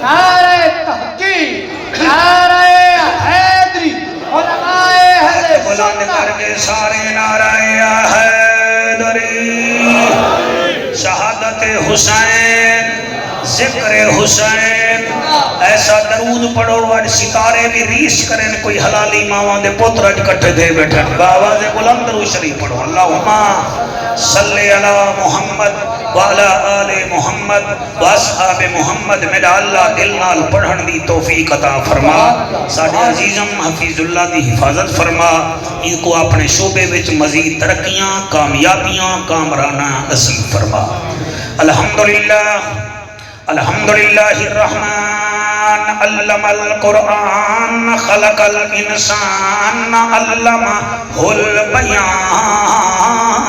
نعرہ تحقیق، نعرہ حیدری، علماء اہل بلند کر کے سارے نعرہ حیدری، شہادت حسین، ذکر حسین، ایسا درود پڑھو اور ستارے بھی ریش کریں، کوئی حلالی ماواں دے پوتر اج کٹھے دے بیٹھے باواز بلند درود شریف پڑھو۔ اللہم صلی علی محمد وعلی آل محمد واصحاب محمد، میرا اللہ دل نال پڑھن دی توفیق عطا فرما، ساڈے عزیزم حفیظ اللہ دی حفاظت فرما، ان کو اپنے شعبے وچ مزید ترقیاں، کامیابیاں، کامرانہ نصیب فرما۔ الحمدللہ الحمدللہ الرحمن علم القرآن خلق الانسان علمہ البیان،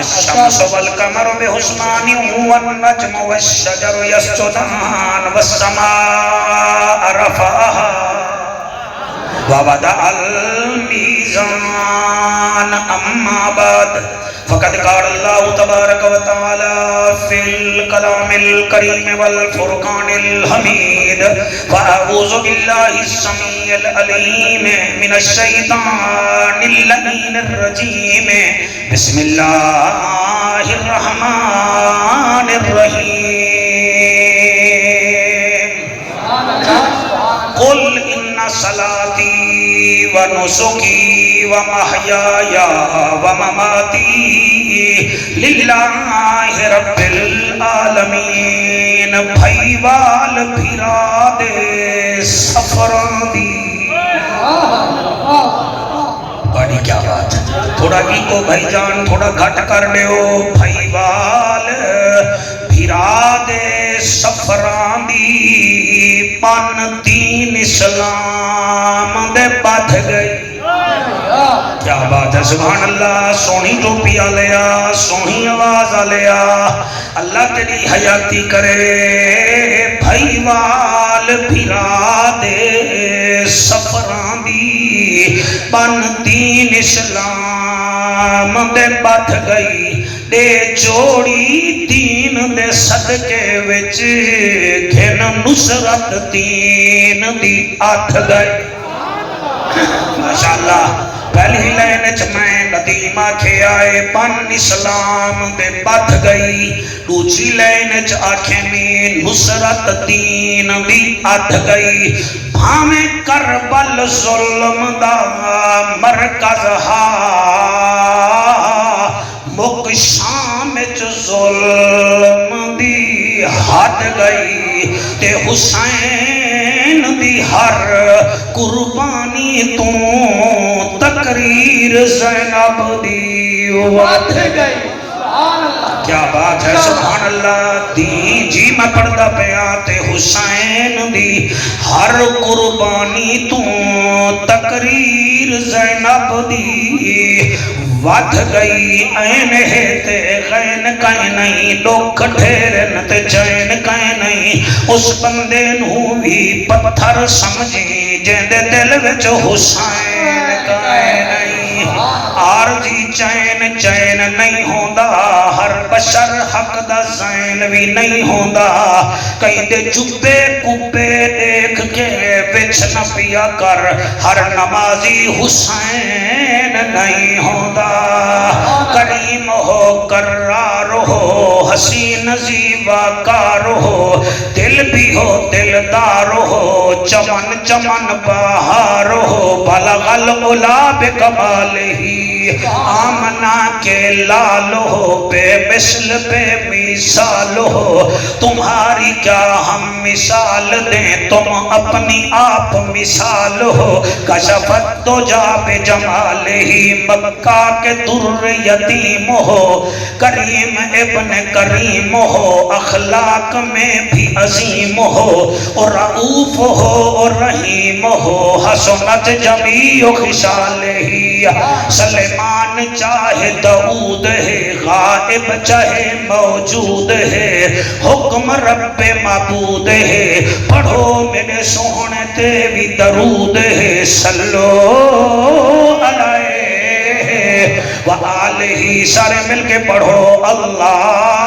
الشمس والقمر بحسبان والنجم والشجر يسجدان والسماء رفعها ووضع الميزان، أما بعد فقد قال الله تبارك وتعالى في الكلام الكريم والفرقان الحميد، فأعوذ بالله السميع العليم من الشيطان اللعين الرجيم، بسم الله الرحمن الرحيم، قل إن صلاتي ونسكي ومحياي ومماتي لله رب العالمین۔ بھائی وال بھیرا دے سفران دی، بڑی کیا بات ہے، تھوڑا ایکو بھائی جان تھوڑا گھٹ کر لیو، بھائی وال بھیرا دے سفران دی، پن دین اسلام دے بدھ گئی، کیا بات ہے، سبحان اللہ، سونی ٹوپی آلیا، سونی آواز آلیا، اللہ تیری حیاتی کرے، بھائی وال بھیرا دے سفران دی، پن دین اسلام دے بدھ گئی، دے جوڑی دین دے صدقے وچ گھن نصرت دین دی آٹھ گئی۔ ماشاءاللہ پہلی لین چ میں ندیم آکھے آئے پن اسلام دے بدھ گئی، دوسری لین چ آکھے میں نصرت دین دی آٹھ گئی، بھامیں کربل ظلم دا مرکز ہا، مک شام چ ظلم دی حد گئی، تے حسین دی ہر قربانی تو تقریر زینب دی وعد گئی۔ کیا بات ہے، سبحان اللہ، دین جی میں پڑھتا پیا تے حسین دی ہر قربانی تو تقریر زینب دی وعد گئی، این ہے تے غین کائیں نہیں، لوگ کٹھیرن تے چین کائیں نہیں، اس بندے نو بھی پتھر سمجھی جیندے دل وچ حسین کائیں نہیں، آرزی چین چین نہیں ہوندہ، ہر بشر حق دا زین بھی نہیں ہوندہ، کہیں دے جبے کبے دیکھ کے وچ نہ پیا کر، ہر نمازی حسین نہیں ہوندہ، کریم ہو کرار ہو حسین زیبا کار ہو، دل بھی ہو دلدار ہو، چمن چمن بہار ہو، بلغ العلا بکمالہی آمنہ کے لال ہو، بے مثل بے مثال ہو، تمہاری کیا ہم مثال دیں، تم اپنی آپ مثال ہو، کشفت تو جا بے جمال ہی مکہ کے در یتیم ہو، کریم ابن کریم ہو، اخلاق میں بھی عظیم ہو، اور رعوف ہو اور رحیم ہو، حسنت جمیع خصال ہی، سلیمان چاہے داؤد ہے، غائب چاہے موجود ہے، حکم رب معبود ہے، پڑھو میرے سونے تے بھی درود ہے، صلو علیہ وآلہ، سارے مل کے پڑھو، اللہ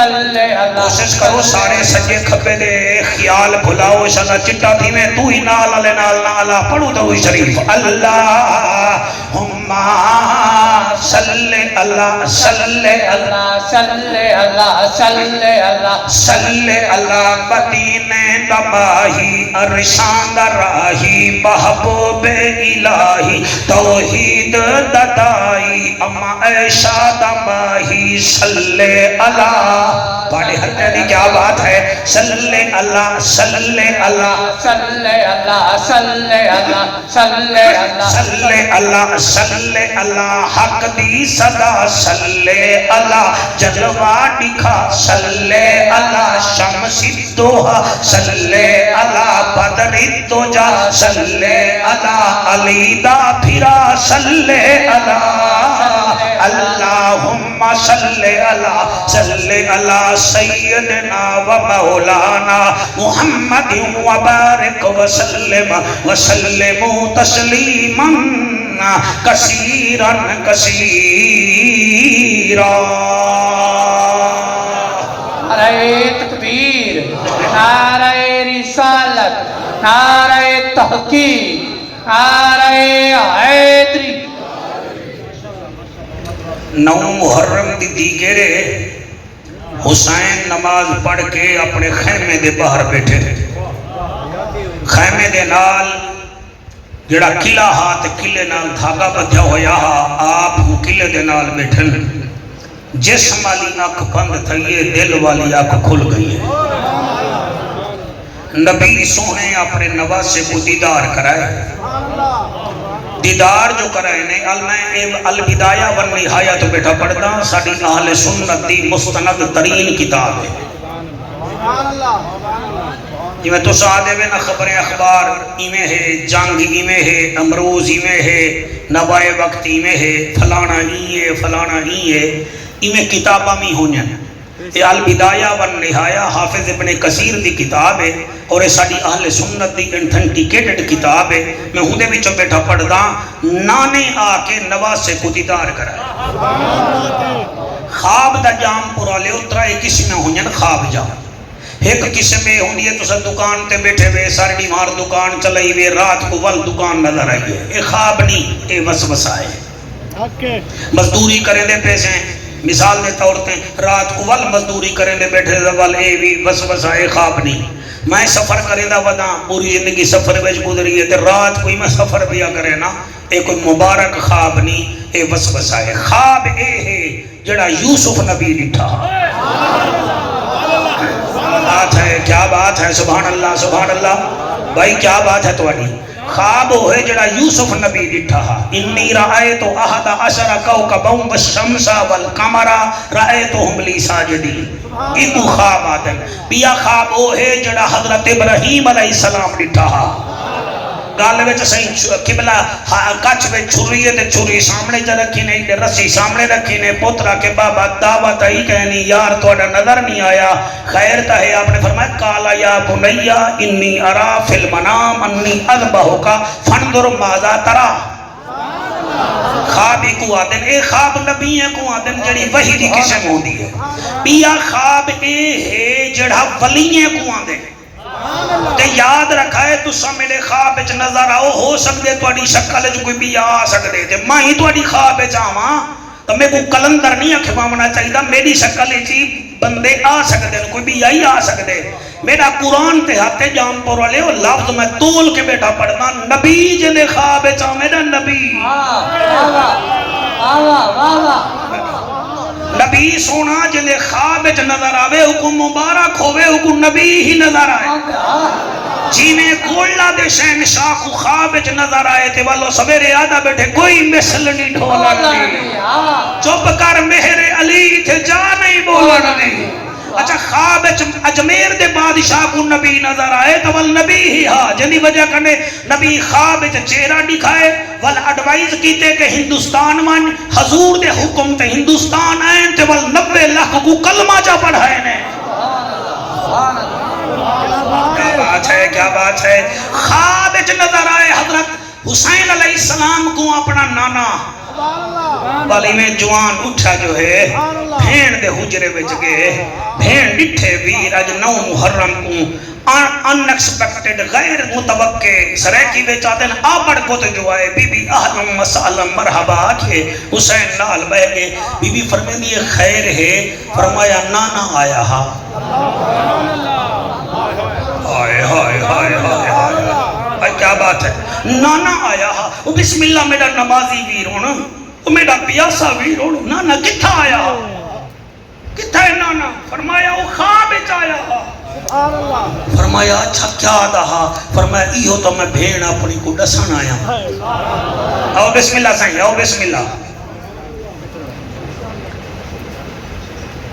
صلی اللہ کوشش کرو سارے سجے کھبے دے خیال بھلاؤ شاہ چٹا تھی میں تو ہی نال علی نال نالا پڑھو تو شریف اللہم صلی اللہ صلی اللہ صلی اللہ صلی اللہ صلی اللہ مدینے دماہی ارشان راہی محبوب الہی توحید ددائی اما عیشہ دماہی صلی اللہ پڑھے ہٹے دی کیا بات ہے صلی اللہ صلی اللہ صلی اللہ صلی اللہ صلی اللہ صلی اللہ صلی اللہ حق دی صدا صلی اللہ جلوہ دکھا صلی اللہ شمس دوہا صلی اللہ بدر دوجا صلی اللہ علی دا پھرا صلی اللہ اللہم صلی اللہ سیدنا و مولانا محمد و بارک وسلم تسلیما کثیرا کثیرا نعرہ تکبیر نعرہ رسالت نعرہ تحقیق نعرہ حیدری 9 محرم دی دیگرے حسین نماز پڑھ کے اپنے خیمے دے باہر بیٹھے خیمے دے نال جڑا قلعہ ہاتھ قلعے نال دھاگا بدھیا ہویا آپ قلعے دے نال بیٹھن جسم والی آنکھ بند تھئیے دل والی آنکھ کھل گئی ہے نبی سونے اپنے نواسے کو دیدار کرائے دیدار جو کرائے نے البدایہ والنہایہ تو بیٹھا پڑھتا ساڑھی اہل سنت دی مستند ترین کتاب ہے یہ میں تو سادے میں نہ خبریں اخبار ایمیں ہے جنگ ایمیں ہے امروز ایمیں ہے نوائے وقت ایمیں ہے فلانا ای ہے ایمیں کتابہ میں ہوں ہیں یہ البدایہ والنہایہ حافظ ابن کثیر دی کتاب ہے اور یہ ساڑھی اہل سنت دی انتھنٹیکیٹڈ کتاب ہے میں ہوں دے بھی بیٹھا پڑھدا نانے آکے نواسے کو دیدار کرائے خواب دا جام پورا لے اترا ایک کسی میں ہوں خواب جام ایک قسم میں ہوں دیئے تو سب دکان تے بیٹھے ہوئے سارے بیمار دکان چلائی ہوئے رات کو ول دکان نظر آئی ہے یہ خواب نہیں یہ وسوسہ ہے مزدوری کریں دے پیسے مثال دے طور تے رات کو ول مزدوری کریں دے بیٹھے دے ول اے بھی وسوسہ ہے خواب نہیں میں سفر کریں دا ودا پوری زندگی سفر ویج گزری ہے تے رات کوئی میں سفر بیا کرے نا اے کوئی مبارک خواب نہیں اے وسوسہ ہے خواب اے ہے جڑا یوسف نبی ڈٹھا بات ہے کیا بات ہے سبحان اللہ بھائی کیا بات ہے تواڈی خواب ہوئے جڑا یوسف نبی ڈٹھا انی رأیتو احد عشر کوکبا والشمس والقمر رأیتهم لی ساجدین ایتو خواب آدم بیا خواب ہوئے جڑا حضرت ابراہیم علیہ السلام ڈٹھا گال وچ صحیح قبلہ کچھ وچ چھری ہے تے چھری سامنے چ رکھی نہیں تے رسی سامنے رکھی نے پوترا کے بابا دعوت ہی کہنی یار تہاڈا نظر نہیں آیا خیر تا ہے آپ نے فرمایا کالا یا بنیا انی ارا فی المنام انی اذبحک فانظر ماذا ترى خواب کو آدن اے خواب نبی کو آدن جڑی وحی دی قسم ہوندی ہے بیا خواب اے ہے جڑا ولییں کو آدن تے یاد رکھا ہے تو میرے خواب وچ نظر آؤ ہو سکتے تواڈی شکل وچ کوئی بھی آ سکتے تے میں ہی تواڈی خواب وچ آواں تو میں کو کلندر نہیں کھواونا چاہیے میری شکل وچ بندے آ سکتے کوئی بھی آئی آ سکتے میرا قرآن تے ہاتھ جام پر والے وہ لفظ میں تول کے بیٹھا پڑھنا نبی جنے خواب وچ میرا نبی نبی سونا جلے خواب وچ نظر آوے حکم مبارک ہوئے حکم نبی ہی نظر آئے جیویں گولڈا دے شہنشاہ کو خواب وچ نظر آئے تے والو سویرے آدھا بیٹھے کوئی مثل نہیں ڈھولن نہیں چپ کر مہر علی تھے جا نہیں بولن نہیں اچھا خواب اجمیر دے بادشاہ کو نبی نظر آئے تو وال نبی ہی ہاں جنی وجہ کرنے نبی خواب چہرہ دکھائے وال ایڈوائز کیتے کہ ہندوستان من حضور دے حکم تے ہندوستان آئیں تے وال 90 لاکھ کو کلمہ جا پڑھائے نے کیا بات ہے خواب نظر آئے حضرت حسین علیہ السلام کو اپنا نانا والی میں جوان اٹھا جو ہے بھین دے حجرے وچ گئے بھین ڈٹھے ویر اج 9 محرم کو ان ایکسپیکٹڈ غیر متوقع سریکی بیچ آتے ہیں آبڑ کو تو جو آئے بی بی اہلم مسالم مرحبا کے حسین نال بہ گئے بی بی فرمین یہ خیر ہے فرمایا نانا آیا ہا ہائے ہائے ہائے ہائے ہائے کیا بات ہے نانا آیا ہا وہ بسم اللہ میرا نمازی ویر ہونا وہ میرا پیاسا ویر ہونا نانا کتھا آیا ہا کتھا ہے نانا فرمایا وہ خواب بیچ آیا ہا فرمایا اچھا کیا دہا فرمایا ایہو تو میں بھین اپنی کو ڈسان آیا آؤ بسم اللہ سائیں آؤ بسم اللہ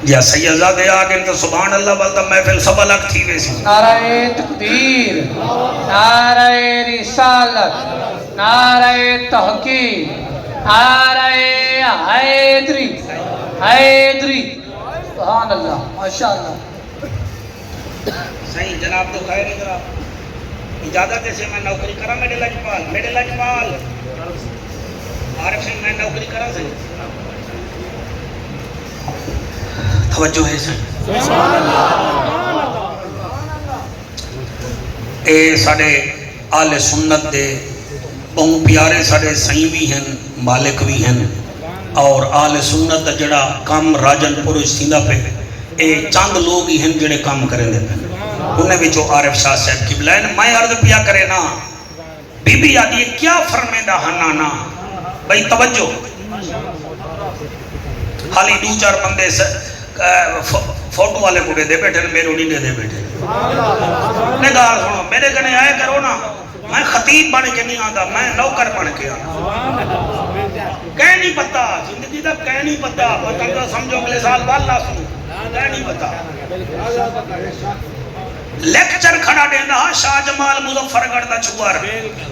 یا سیدزادے آگے تو سبحان اللہ بلتا محفل سب الگ تھی ویسی نعرہ تکبیر نعرہ رسالت نعرہ تحقیق نعرہ حیدری حیدری سبحان اللہ ماشاءاللہ صحیح جناب تو خیر ادھر اجازت سے میں نوکری کرا میرے لجپال عارف سنگھ میں نوکری کرا سے توجہ ہے سن اے ساڑے آل سنت دے بہت پیارے ساڑے سائیں بھی ہیں مالک بھی ہیں اور آل سنت جڑا کام راجن پروش تھیندہ پہ اے چاند لوگ ہی ہیں جڑے کام کریں دے پہ انہیں بھی جو عارف شاہ صاحب کی بلائن میں عرض پیا کرے نا بی بی آدھی کیا فرمیدہ ہنانا بھئی توجہ حالی دو چار بندے فوٹو والے کو دے بیٹھے میرے نہیں دے بیٹھے نگاہ سنو میرے کنے آئے کرو نا میں خطیب بن کے نہیں آتا میں نوکر بن کے آتا کہہ نہیں پتا زندگی تک کہہ نہیں پتا پتہ تو سمجھو اگلے سال بالا سنو کہہ نہیں پتا لیکچر کھڑا دینا شاہ جمال مظفر گڑھ دا چھوار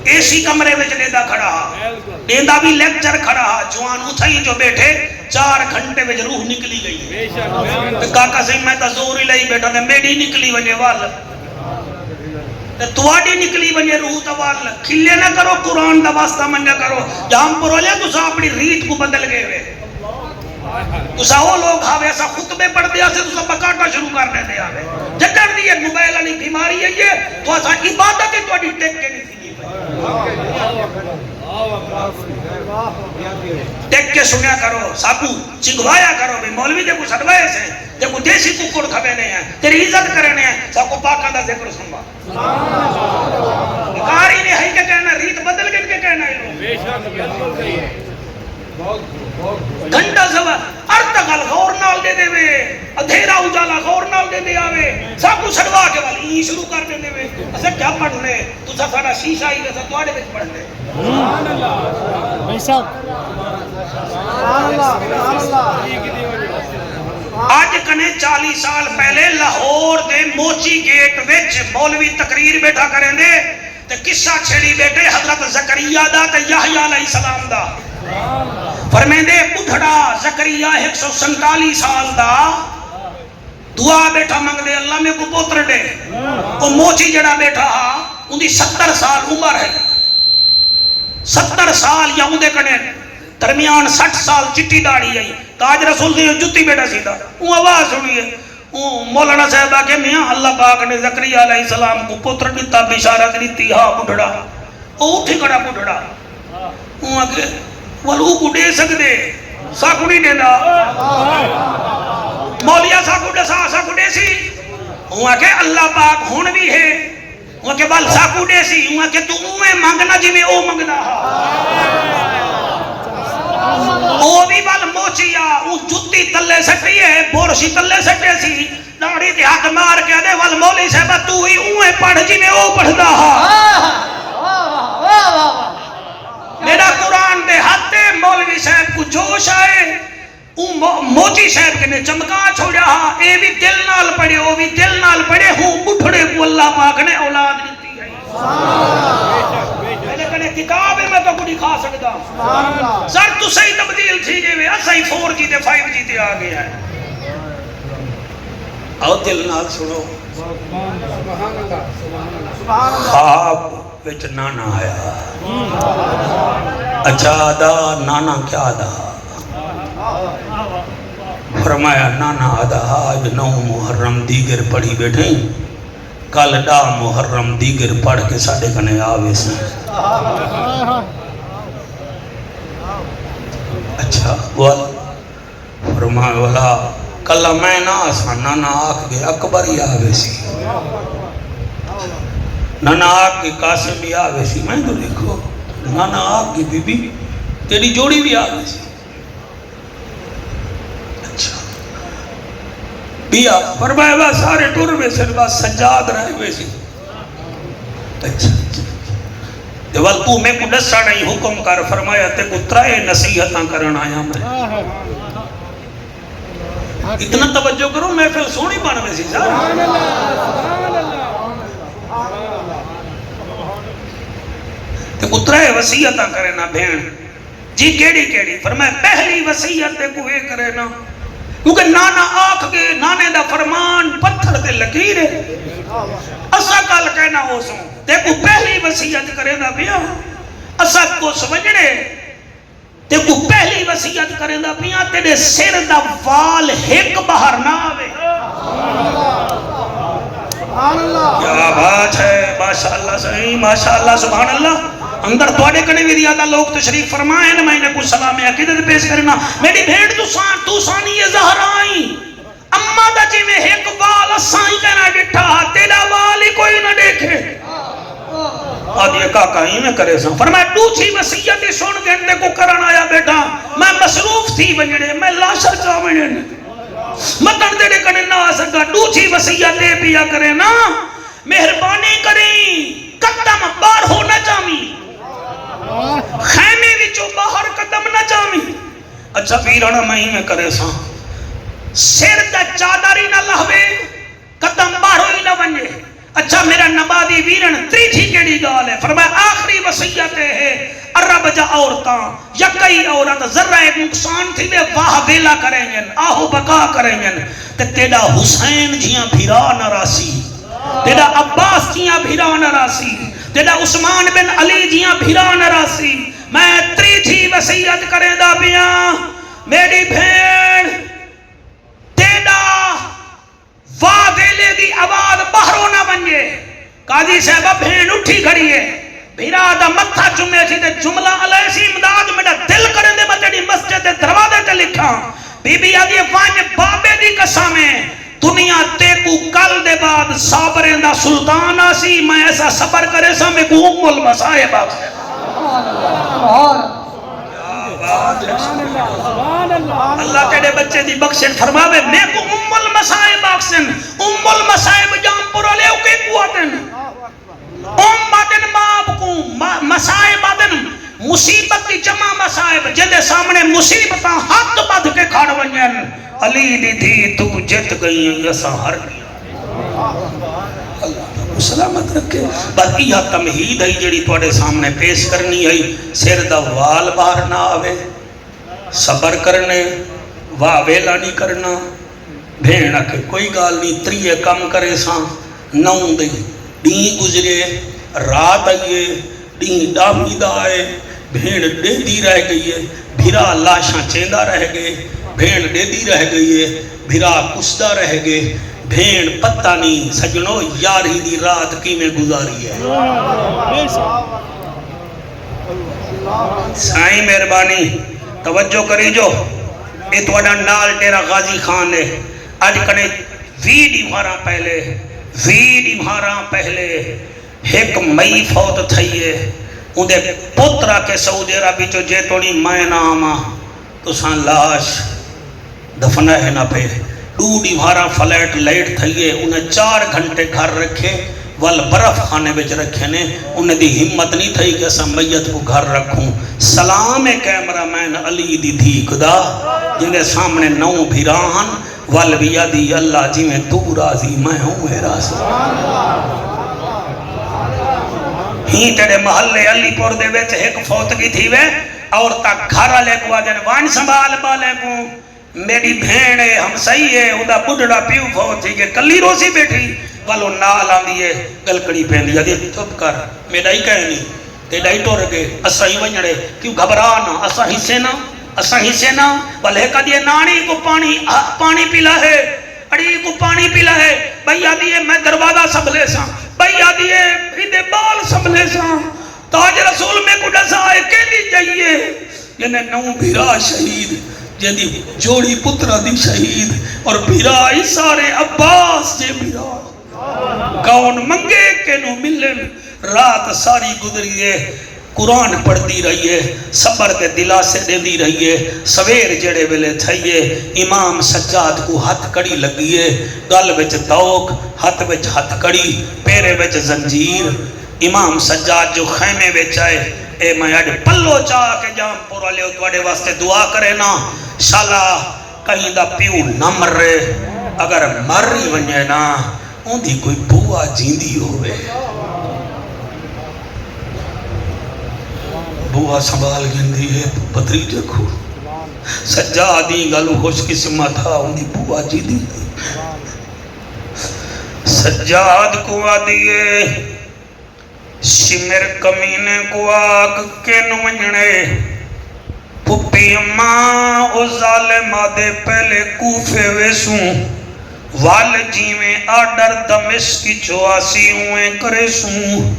ایسی کمرے میں دینا کھڑا دینا بھی لیکچر کھڑا جوان اتھائی جو بیٹھے 4 گھنٹے میں روح نکلی گئی کاکا سنگھ میں تا زور ہی لئی بیٹھا تھا میری نکلی وجہ وال تواڈی نکلی وجہ روح توال کھلے نہ کرو قرآن دا واسطہ من نہ کرو جہاں پر لیا تو سا اپنی ریت کو بدل گئے ہوئے تو سا وہ لوگ آوے ایسا خطبے پڑھ دیا سے تو سا بکاٹا شروع کرنے دے آوے جگر دی ایک موبائل علی بیماری ہے یہ تو ایسا عبادت ہے تو اڈی ٹیک کے نہیں تھی ٹیک کے سنیا کرو ساکو چنگوایا کرو بھی مولوی دے کو سڑوائے سے دے کو دیسی ککڑ کھبے نہیں ہیں تیری عزت کرنے ہیں ساکو پاکاں دا ذکر سنوا کاری نے ہی کے کہنا ریت بدل کے کہنا ہے گھنٹا سوا ارتقل غور نال دے دے وے ادھیرا اجالا غور نال دے دے آوے ساکو سڑوا کے والی یہ شروع کر دے دے وے اسے کیا پڑھ لے تو سا ساڑا شیشہ ہی ویسا توڑے بچ پڑھ لے آج کنے 40 سال پہلے لاہور دے موچی گیٹ وچ مولوی تقریر بیٹھا کریں دے تے قصہ چھڑی بیٹے حضرت زکریہ دا تے یحییٰ علیہ السلام دا فرمین دے بڑھڑا زکریہ 147 سال دا دعا بیٹھا منگ دے اللہ میں کو پوتر دے وہ موچی جڑا بیٹھا ان دی 70 سال عمر ہے 70 سال یا ان دے کنے درمیان 60 سال چٹی داڑی ہے تاج رسول دی جتی بیٹا سیدھا وہ آواز سنیے مولانا صاحبہ کے میاں اللہ پاک نے زکریہ علیہ السلام کو پتر دیتا بشارت دیتی ہاں بڑھڑا وہ اٹھی کڑا بڑھڑا وہ آگے والو کو دے سکتے ساکو نہیں دینا مولیا ساکو دے ساکو دے سی وہ آگے اللہ پاک ہون بھی ہے وہ آگے بال ساکو دے سی وہ آگے تو اوے مانگنا جی میں او مانگنا وہ بھی بال موچیا وہ جتی تلے سٹی ہے بورشی تلے سٹے سی داڑی تے ہاتھ مار کے دے وال مولی صاحبہ تو ہی اوے پڑھ جی میں او پڑھدا میرا قرآن دے ہاتھ مولوی صاحب کو جوش آئے موچی صاحب کے نے چمکا چھوڑا اے بھی دل نال پڑے او بھی دل نال پڑے ہوں بٹھڑے کو اللہ پاک نے اولاد دیتی ہے میں نے کہنے کتاب ہے میں تو کچھ کھا سکتا سر تو صحیح تبدیل تھی گئے صحیح 4G تے 5G تے آ گیا ہے آؤ دل نال سنو خواب وچ نانا آیا. اچھا آدھا نانا کیا آدھا؟ فرمایا نانا آدھا آج 9 محرم دیگر پڑھی بیٹھے کل 10 محرم دیگر پڑھ کے ساڑھے کنے آوے سے. اچھا فرمایا والا کلا میں نہ آسان نانا آکھ گے اکبر ہی آوے سی نانا آکھ گے قاسم بھی آوے سی. میں تو دیکھو نانا آکھ گے بی بی تیری جوڑی بھی آوے سی. اچھا بیا فرمایا با سارے ٹور میں سے بس سجاد رہے ہوئے سی. اچھا دیوال تو میں کو ڈسا نہیں حکم کر. فرمایا تے کو 3 نصیحتاں کرنا آیا میں. اتنا توجہ کرو محفل سونی بن میں سی تے کو 3 وصیتاں کرنا بہن جی. کیڑی کیڑی؟ فرمایا پہلی وصیت تے کو یہ کرنا کیونکہ نانا آکھ گے نانے دا فرمان پتھر تے لکیر ہے. اسا کل کہنا ہو سوں تے کو پہلی وصیت کرے دا پیا اسا کو سمجھنے تے کو پہلی وصیت کرے دا پیا تیرے سر دا وال ایک باہر نہ آوے. کیا بات ہے ماشاءاللہ صحیح ماشاءاللہ سبحان اللہ. اندر توڑے کنے بھی زیادہ لوگ تشریف فرمائیں میں نے کچھ سلام عقیدت پیش کرنا. میری بھیڑ تو سانی یہ زہرائی اما دا جی میں ایک وال اسائی کہنا ڈٹھا تیرا وال ہی کوئی نہ دیکھے. آدھ یہ کاکا ہی میں کرے سا. فرمایا دوچھی وسیعتی سن گھنٹے کو کرن آیا بیٹا میں مصروف تھی بنجڑے میں لاشا چاونے مطن دے کنے نہ آ سکا. دوچھی وسیعتی پیا کرے نا مہربانی کریں قدم بار ہو نہ جامی خیمے وچوں باہر قدم نہ جامی. اچھا پیرانا میں ہی میں کرے سا سر دا چادری نہ لہوے قدم باہر ہوئی نہ بنجے. اچھا میرا نبادی ویرن تریجھی کیڑی گال ہے. فرمایا آخری وصیت ہے عرب جا عورتاں یا کئی عورت ذرہ ایک نقصان تھی وہ واہ ویلا کریں گے آہو بقا کریں گے. تیڑا حسین جیاں بھیرا نہ راسی تیڑا عباس جیاں بھیرا نہ راسی تیڑا عثمان بن علی جیاں بھیرا نہ راسی. میں تریجھی وصیت کریں دا بیاں میری بھین تیڑا واہ ویلے دی آواز باہروں نہ بنجے. قاضی صاحبہ بھین اٹھی کھڑی ہے بھیرا دا متھا چمے تھی تے جملہ علیہ سی امداد میرا دل کریں دے میں تیری مسجد دروازے تے لکھا. بی بی آدھی وانج بابے دی قسمیں دنیا تے کو کل دے بعد صابریں دا سلطان آسی میں ایسا صبر کرے سا میں کو ام المصائب آسی. اللہ تیرے بچے دی بخشن فرماوے میں کو ام المصائب آکسن. ام المصائب جام پورا لے اوکے قوتن ام بادن ماب کو مصائب بادن مصیبت کی جمع مصائب جدے سامنے مصیبتاں ہاتھ بدھ کے کھاڑ ونجن. علی دی تھی تو جت گئی یسا ہر گیا. اللہ سلامت رکھے. باقی یہ تمہید ہے جڑی توڑے سامنے پیش کرنی ہے. سر دا وال باہر نہ آوے صبر کرنے واہ ویلا نہیں کرنا. بھین کے کوئی گال نہیں 3 کم کرے ساں 9 دے ڈین گزرے رات آئیے ڈین ڈامی دا آئے بھین ڈے دی رہ گئی ہے بھیرا لاشاں چیندہ رہ گئے بھین ڈے دی رہ گئی ہے بھیرا کسدہ رہ گئے. بھین پتہ نہیں سجنو یاری دی رات کی میں گزاری ہے. سائیں مہربانی توجہ کری جو اے توڑا نال تیرا غازی خان ہے. آج کنے 20 مہاراں پہلے ایک مئی فوت تھئی ہے. اندھے پترہ کے سعودی عربی چو جے توڑی میں ناما تو سان لاش دفنہ ہے نہ پہ 2 مہاراں فلیٹ لائٹ تھئی ہے. انہیں 4 گھنٹے گھر رکھے وال برف خانے بچ رکھے نے. انہیں دی ہمت نہیں تھئی کہ اسا میت کو گھر رکھوں. سلام کیمرہ مین علی دی تھی خدا جنہیں سامنے 9 بھیران وال بیادی اللہ جی میں تو راضی میں ہوں میرا ہی تیرے محلے علی پور دے ویچ ایک فوتگی تھی وے اور تا گھر لے کو آجن وان سنبھال بالے کو میری بھینے ہم صحیح ہے ادا بڑھڑا پیو فوت تھی کہ کلی روزی بیٹھی والو نال آندی ہے گلکڑی پہندی ہے چپ کر میڈا ہی کہنی تیڈا ہی ٹور گے اسا ہی ونجڑے کیوں گھبرانا اسا حصے نا بلے کا دیے نانی کو پانی پیلا ہے اڑی کو پانی پیلا ہے بھئی آدھی ہے میں دروازہ سنبھلے سا بھئی آدھی ہے ہیدے بال سنبھلے سا تاج رسول میں کو ڈسا ہے کہنی چاہیے یعنی نو بھیرا شہید جیدی جوڑی پترہ دی شہید اور بھیرا سارے عباس جے بھیرا کون منگے کے نو ملن رات ساری گزری ہے قرآن پڑھتی رہی ہے صبر کے دلا سے دے دی رہی ہے سویر جڑے ویلے تھائیے امام سجاد کو ہاتھ کڑی لگی ہے گل وچ دوک ہاتھ وچ ہاتھ کڑی پیرے وچ زنجیر امام سجاد جو خیمے وچ آئے اے میں اڈ پلو چاہ کے جام پورا لے اتواڑے واسطے دعا کرے نا شالا کہیں دا پیو نہ مر رہے اگر مر رہی ونجے نا ان دی کوئی بوا جیندی ہوئے بوا سنبھال گندی ہے پتری جکھو سجادی گلو خوش قسمت تھا ان دی بوا جیندی سجاد کو آدیے شمر کمینے کو آگ کے نونجنے پپی اماں او ظالمہ دے پہلے کوفے ویسوں وال جیویں آڈر دمشق کی چواسی ہوئیں کرے سوں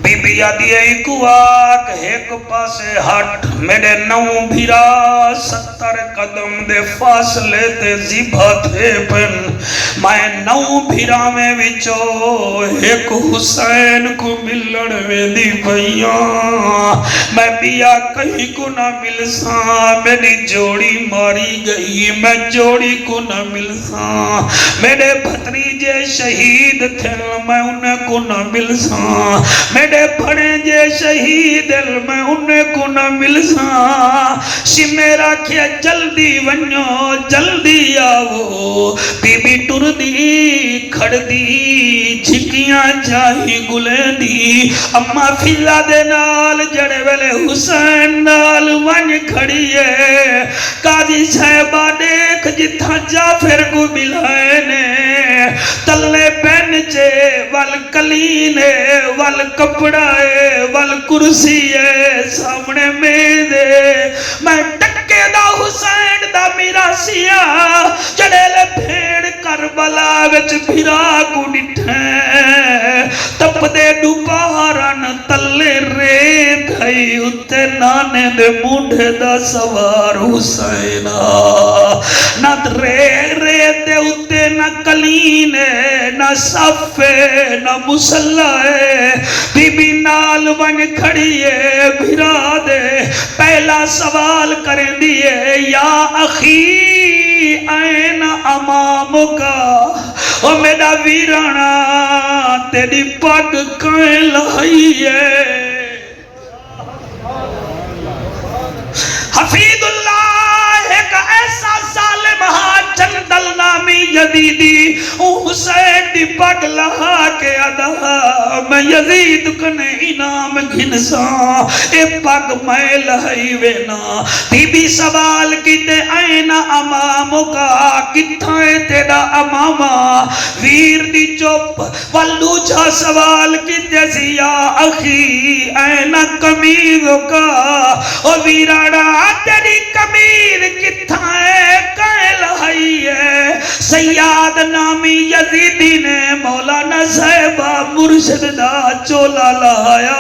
بی بی آدھی ایک واق ایک پاسے ہٹ میرے نو بھیرا 70 قدم دے فاصلے تے زیبہ تھے پن میں نو بھیرا میں وچو ایک حسین کو ملن میں دی بھئیاں میں بیا کہیں کو نہ مل ساں میری جوڑی ماری گئی میں جوڑی کو نہ مل ساں میرے بھتریجے شہید تھے میں انہیں کو نہ مل ساں میرے پڑے جے شہید میں انہیں کو نہ مل ساں شمیرا کیا جلدی ونیو جلدی آو بی بی ٹر دی کھڑ دی جھکیاں جاہی گلیں دی اما فضا دے نال جڑے ویلے حسین نال ون کھڑی ہے قاضی صاحبہ دیکھ جتھا جعفر کو ملائے نے تلے پینچے وال کلینے وال کپڑا ہے وال کرسی ہے سامنے میں دے میں ٹکے دا حسین دا میرا سیا چڑے لے بھیڑ کربلا وچ بھیرا کو ڈٹھیں تپ دے ڈوبارن تلے ریت ہے اتے نانے دے مونڈے دا سوار حسینہ نہ ریت دے اتے نہ کلینے نہ صفے نہ مسلح بی بی نال ون کھڑی ہے بھرا دے پہلا سوال کریں دیئے یا اخی این امام کا او میرا ویرانا تیری پاک کائیں لائی ہے حفیظ اللہ ایک ایسا ظالم جندل نامی یزیدی حسین دی پگ لہا کے ادا میں یزید کنے انعام گھنساں اے پگ میں لہائی وینا بی بی سوال کیتے این امامو کا کتھائیں تیرا اماما ویر دی چوپ والو جا سوال کیتے سیا اخی این کمیرو کا او ویراڑا تیری کمیر کتھائیں کائیں لہائی ہے سیاد نامی یزیدی نے مولانا صاحبہ مرشد دا چولا لہایا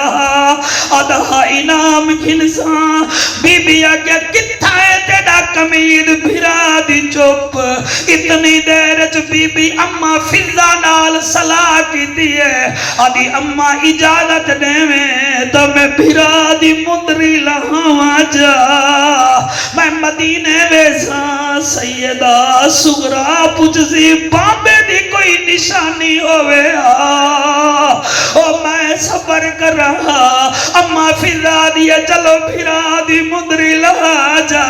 ادھا انعام گھنساں بی بی آگیا کتھائے تیڑا کمید بھرا دی چوپ اتنی دیرچ بی بی اممہ فضا نال صلاح کی دیئے آدھی اممہ اجازت دے میں تو میں بھرا دی مندری لہاں جا میں مدینے ویسا سیدہ سگرہ پچھسی بابے دی کوئی نشانی ہوئے او میں سفر کر رہا اما فضا دیا چلو پھرا دی مندری لہا جا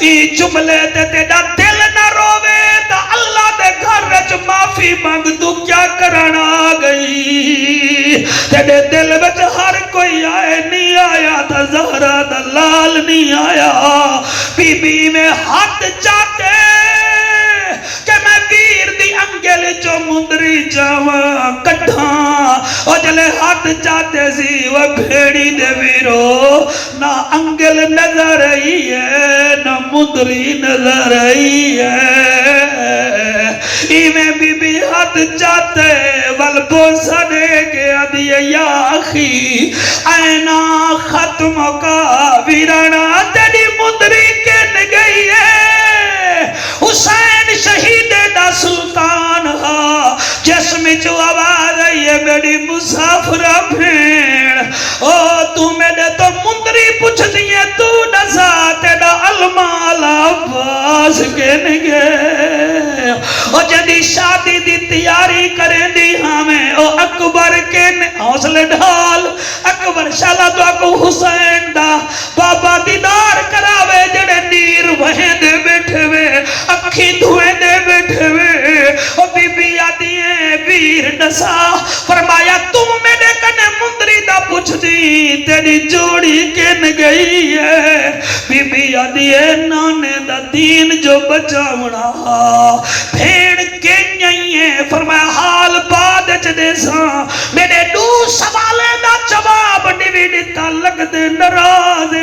ای جملے تے تیڑا دل نہ روے تا اللہ دے گھر رچ معافی مانگ تو کیا کرنا گئی تیڑے دل وچ ہر کوئی آئے نہیں آیا تا زہرہ دلال نہیں آیا بی بی میں ہاتھ چاہتے کہ میں ویر دی انگے انگل چو مندری چاواں کٹھاں او جلے ہاتھ چاہتے سی وہ بھیڑی دے ویرو نہ انگل نظر آئی ہے نہ مندری نظر آئی ہے ایویں بی بی ہاتھ چاہتے والبوسہ دے کے آدھیے یا آخی اینا ختم کا ویرانا تیری مندری کن گئی ہے حسین شہید دا سلطان ہا جسم جو آواز آئی ہے میری مسافرہ بھیڑ او تو میرے تو مندری پوچھ دیئے تو نسا تیرا المال عباس کن گئے او جدی شادی دی تیاری کریں دی ہمیں او اکبر کن حوصلے ڈھال اکبر شالا تو اکو حسین دا بابا دیدار کراوے جڑے نیر وہیں دے بیٹھے وے اکھی دھوئے دے بیٹھے وے او بی بی آدھی ہے ویر نسا فرمایا تم میرے کنے مندری دا پوچھ دی تیری جوڑی کن گئی ہے بی بی آدھی ہے نانے دا دین جو بچاونا بھیڑ کے نہیں ہے فرمایا حال بعد چدے سا میرے دو سوالے دا جواب نیوی دیتا لگ دے نراز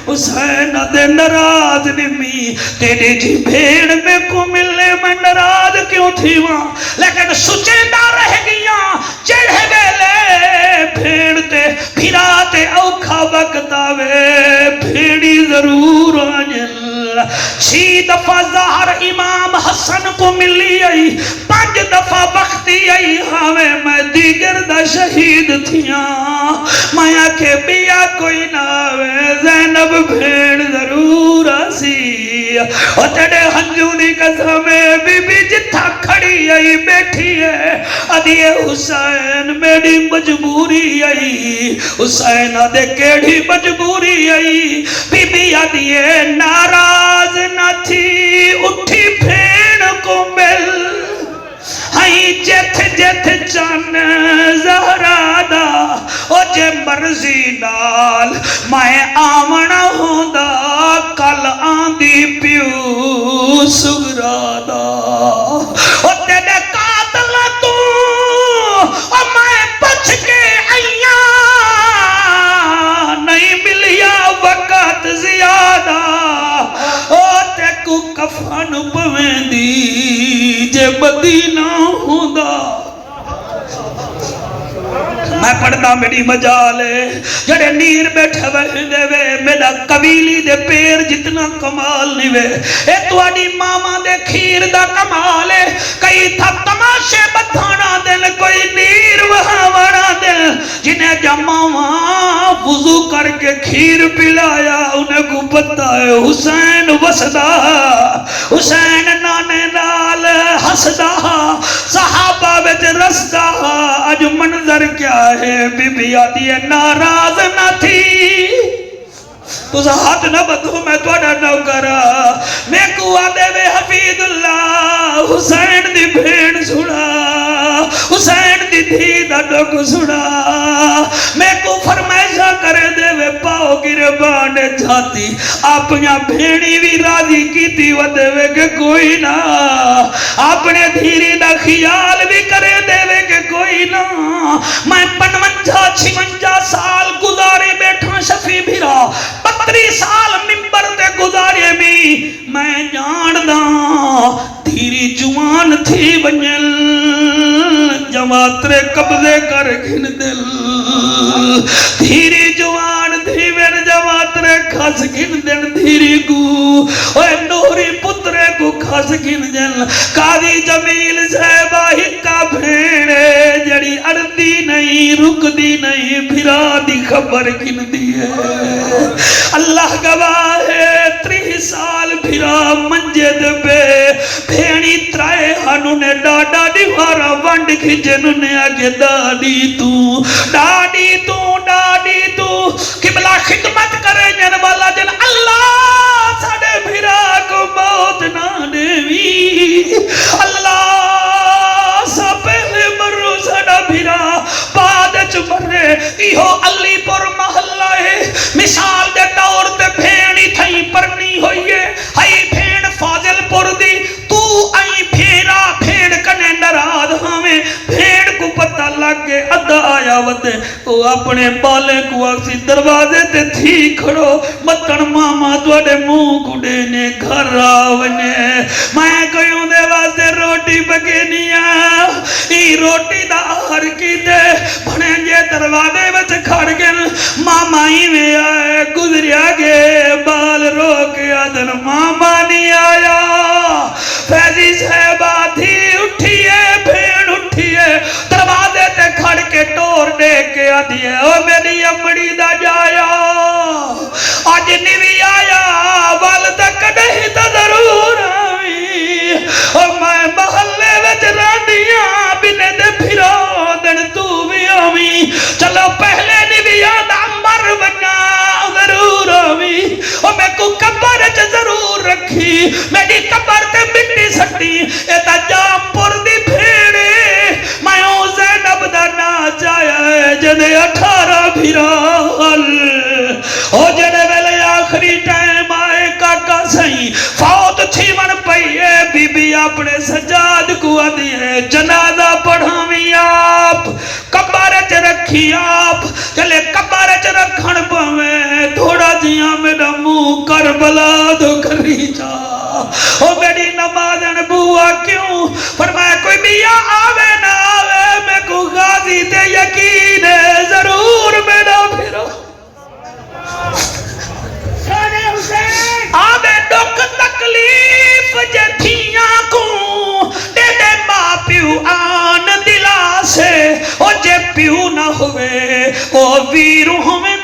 حسین دے نراز نمی تیری جی بھیڑ میں کو ملے میں نراز کیوں تھی وہاں لیکن سچیندہ رہ گیا چڑھے بیلے بھیڑ تے پھرا تے اوکھا وقت آوے بھیڑی ضرور آنجل 6 دفعہ ظاہر امام حسن کو ملی آئی 5 دفعہ بختی آئی ہمیں میں دیگر دا شہید تھیاں میں آکھے بیا کوئی ناوے زینب بھیڑ ضرور آسی اور تیرے ہنجونی قسمیں بی بی جتھا کھڑی آئی بیٹھی ہے ادھیے حسین میری مجبوری آئی حسین آدھے کیڑی مجبوری آئی بی بی ادھیے ناراض نہ تھی اٹھی بھیڑ کو مل ہائی جت جت چن زہرادہ او جے مرضی نال میں آمنا ہوندہ کل آندی پیو سگرادہ او تیرے قاتل تو او میں بچ کے آئیاں نہیں ملیا وقت زیادہ او تے کو کفن پویں دی جے مدینہ ہوندہ میں پڑھنا میری مجالے جڑے نیر بیٹھے وے وے میرا قبیلی دے پیر جتنا کمال نہیں وے اے توڑی ماما دے کھیر دا کمال ہے کئی تھا تماشے بدھانا دل کوئی نیر وہاں وڑا دل جنہیں جماما وضو کر کے کھیر پلایا انہیں کو پتہ ہے حسین وسدہ حسین نانے نال حسدہ صحابہ بچ رسدہ اج منظر کیا ہے بی بی آدھی ہے ناراض نہ تھی تُسا ہاتھ نہ بدھو میں توڑا نہ کرا میں کو آدھے وے حفیظ اللہ حسین دی بھیڑ سنا حسین دی دھی دا ڈوک سنا میں کو فرمائشہ کرے دے وے پاؤ گرے بانے جاتی اپنیا بھیڑی بھی راضی کی تھی ودے وے کہ کوئی نہ اپنے دھیری دا خیال بھی کرے دے وے کہ کوئی نہ میں 55-56 سال گزارے بیٹھا شفی بھیرا 32 سال ممبر تے گزارے میں جان دا دھیری جوان تھی بنجل جماعترے قبضے کر گھن دل دھیری جوان تھی میں جماعترے کھس گھن دل دھیری کو اوے نوری پترے کو کھس گھن دل قاضی جمیل صاحبہ ہکا بھیڑے جڑی اڑتی نہیں رکتی نہیں پھرا دی خبر گھن دیئے اللہ گواہ ہے 30 سال پھرا منجد پہ بھیڑی ترائے ہنو نے ڈاڈا دیوارا ونڈ کھجن نے آگے ڈاڈی تو قبلہ خدمت کرے جن والا جن اللہ ساڑے بھیرا کو موت نہ دیوی اللہ سا پہلے مرو ساڑا بھیرا بعد چمرے ایہو علی پر محلہ ہے مثال دے دور تے بھیڑی تھئی پرنی ہوئی ہے ہائی بھیڑ فاضل پر دی تو آئی بھیڑا بھیڑ کنے اپنے بالے کو آکسی دروازے تے تھی کھڑو متن ماما توڑے منہ کڑے نے گھر آونے میں کوئی ہوں دے واسطے روٹی بگینیا ای روٹی دا آہر کی دے بھنے جے دروازے بچ کھڑ گن ماما ہی میں آئے گزریا گے بال رو کے آدن ماما نہیں آیا فیضی صاحبہ تھی اٹھئے بھین اٹھئے دروازے تے کھڑ کے ٹور دے کے آدھی ہے او میری امڑی دا جایا آج نیوی آیا والدہ کڑھی تا ضرور آئی او میں محلے وچ رانڈیاں بنے دے پھرا دن تو بھی آئی چلو پہلے نیوی آدھا مر بنا ضرور آئی او میں کو کبر چ ضرور رکھی میری کبر تے مٹی سٹی ایتا جام پر دی بھیڑے میں او زینب دا ناچ آیا ہے جدے 18 بھیرال او جڑے ویلے آخری ٹائم آئے کاکا سہی فوت چھیون پئیے بی بی اپنے سجاد کو آدھی ہے جنازہ پڑھاویں آپ کبارچ رکھی آپ چلے کبارچ رکھن پویں تھوڑا جیاں میرا منہ کربلا دو کری جا او میری نمازن بوا کیوں فرمایا کوئی بیا آوے نہ آوے میں کو غازی تے یقین ہے ضرور میرا پھرو آوے دکھ تکلیف جتھیاں کو دے دے ماں پیو آن دلا سے او جے پیو نہ ہوئے او ویرو ہمیں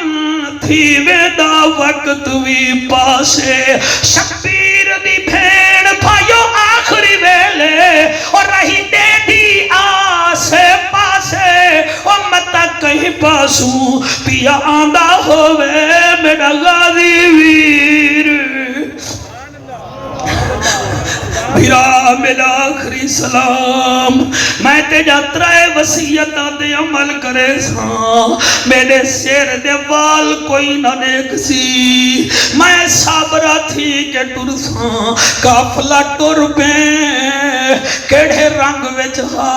تھی ویدہ وقت وی پاسے شبیر دی بھین بھائیو آخری ویلے اور رہی دے دی آسے پاسے اور متا کہیں پاسوں پیا آندہ ہوئے میرا غازی ویر بھیرا میرا آخری سلام میں تے جاترائے وسیعتہ دے عمل کرے ساں میرے سیر دے وال کوئی نہ دیکھ سی میں صابرہ تھی کہ ٹر ساں کافلہ ٹر پیں کیڑے رنگ وچ ہا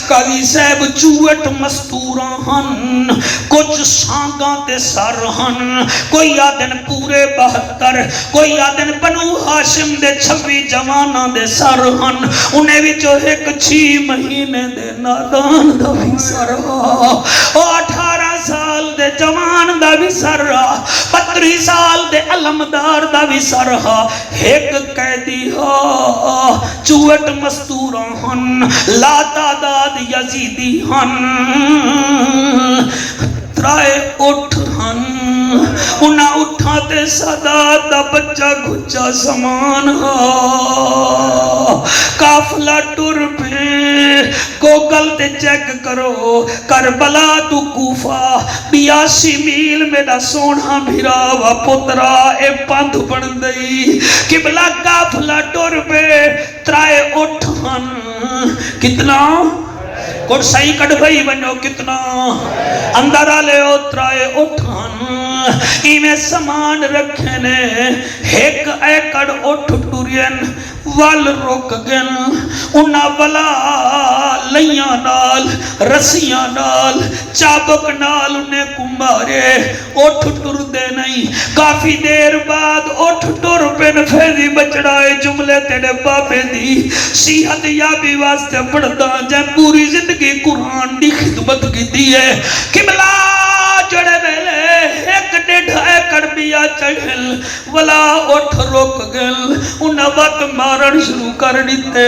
قاضی صاحب چوٹ مستوراں ہن کچھ سانگاں تے سر ہن کوئی آدن پورے 72 کوئی آدن بنو ہاشم دے 26 جواناں دے سر ہن انہیں بھی جو ایک 6 مہینے دے نادان دا بھی سر ہا 18 سال دے جوان دا بھی سر ہا 32 سال دے علمدار دا بھی سر ہا ایک قیدی ہا چوٹ مستوراں ہن لا تعداد یزیدی ہن ترائے اٹھ ہن انہاں اٹھاتے صدا دا بچہ گھچا سمان ہا کافلہ ٹر پہ گوگل تے چیک کرو کربلا تو کوفہ 82 میل میرا سونا بھیراوا پترا اے پندھ بن دئی قبلہ کافلہ ٹر پہ ترائے اٹھ ہن کتنا کوٹ صحیح کڑ بھئی بنو کتنا اندر آلے اترائے اٹھان ایمیں سامان رکھنے ایک ایکڑ اٹھ ٹورین وال روک گن انہا ولا لیاں نال رسیاں نال چابک نال انہیں کمبارے اٹھ ٹر دے نہیں کافی دیر بعد اٹھ ٹر پین فیضی بچڑائے جملے تیرے بابے دی صحت یابی واسطے پڑھتا جائے پوری زندگی قرآن دی خدمت کی دیئے قبلہ جڑے بیلے ایک ڈیڑھ ایکڑ بیا چڑھل ولا اٹھ روک گل انہا وقت مارن شروع کر دیتے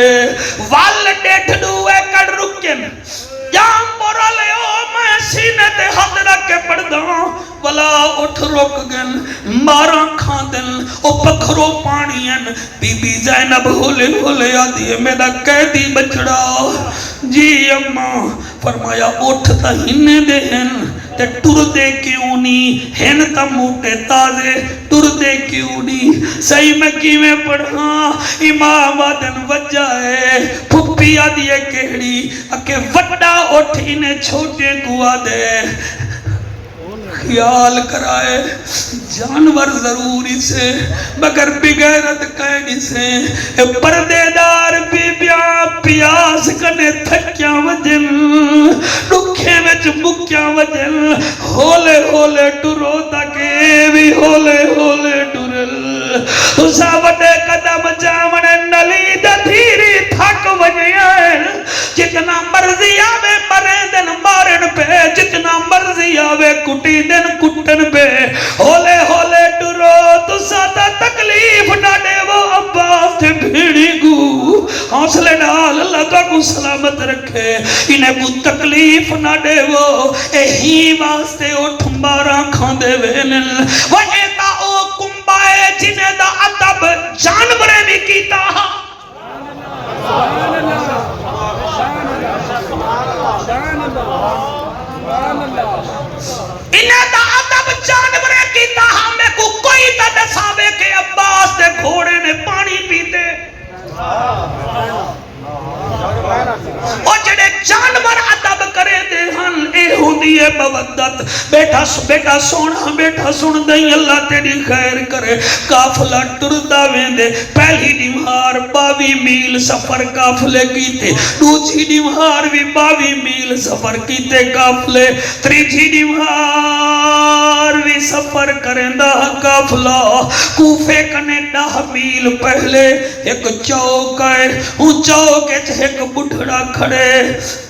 وال ڈیڑھ دو ایکڑ رکن جام بورا لے او میں سینے تے ہاتھ رکھ کے پڑھ داں ولا اٹھ روک گل مارن کھان دل او پکھرو پانین بی بی زینب ہولے ہولے آدھی ہے میرا قیدی بچڑا جی اماں فرمایا اٹھ تا ہنے دے ہن تے ٹر دے کیوں نہیں ہن تا موٹے تازے ٹر دے کیوں نہیں صحیح میں کیویں پڑھاں امام آدن وجہ ہے پھپی آدھی ہے کہڑی اکے وڈا اٹھ انہیں چھوٹے کو آدھے خیال کرائے جانور ضروری سے مگر بغیرت کہنی سے پردے دار بی بیاں پیاس کنے تھکیاں وجن دکھے وچ مکیاں وجن ہولے ہولے ٹرو تاکہ بھی ہولے ہولے ٹرل تسا وڈے قدم جامن نلی دا دھیری تھک وجیاں جتنا مرضی آوے مرے دن مارن پہ جتنا مرضی آوے کٹی دن کٹن پہ ہولے ہولے ٹرو تسا تا تکلیف نہ دے وہ عباس تے بھیڑی گو حوصلے ڈال اللہ تو کو سلامت رکھے انہیں کو تکلیف نہ دے وہ ہی واسطے اٹھ مارا کھان دے وینل وہ ایتا او کمبائے جنہیں دا عدب جانورے بھی کیتا انہیں دا عدب جانورے کیتا ہمیں کو کوئی تا دساوے کہ عباس دے گھوڑے نے پانی پیتے اور جڑے جانور عدب کرے دے ہن اے ہوندی ہے مودت بیٹا سونا بیٹا سن دیں اللہ تیری خیر کرے قافلہ ٹردا ویندے پہلی نمہار 22 میل سفر قافلے کیتے دوسری نمہار بھی 22 میل سفر کیتے قافلے تیسری نمہار بھی سفر کرندا قافلہ کوفے کنے 10 میل پہلے ایک چوک ہے ان چوک ایک بڑھڑا کھڑے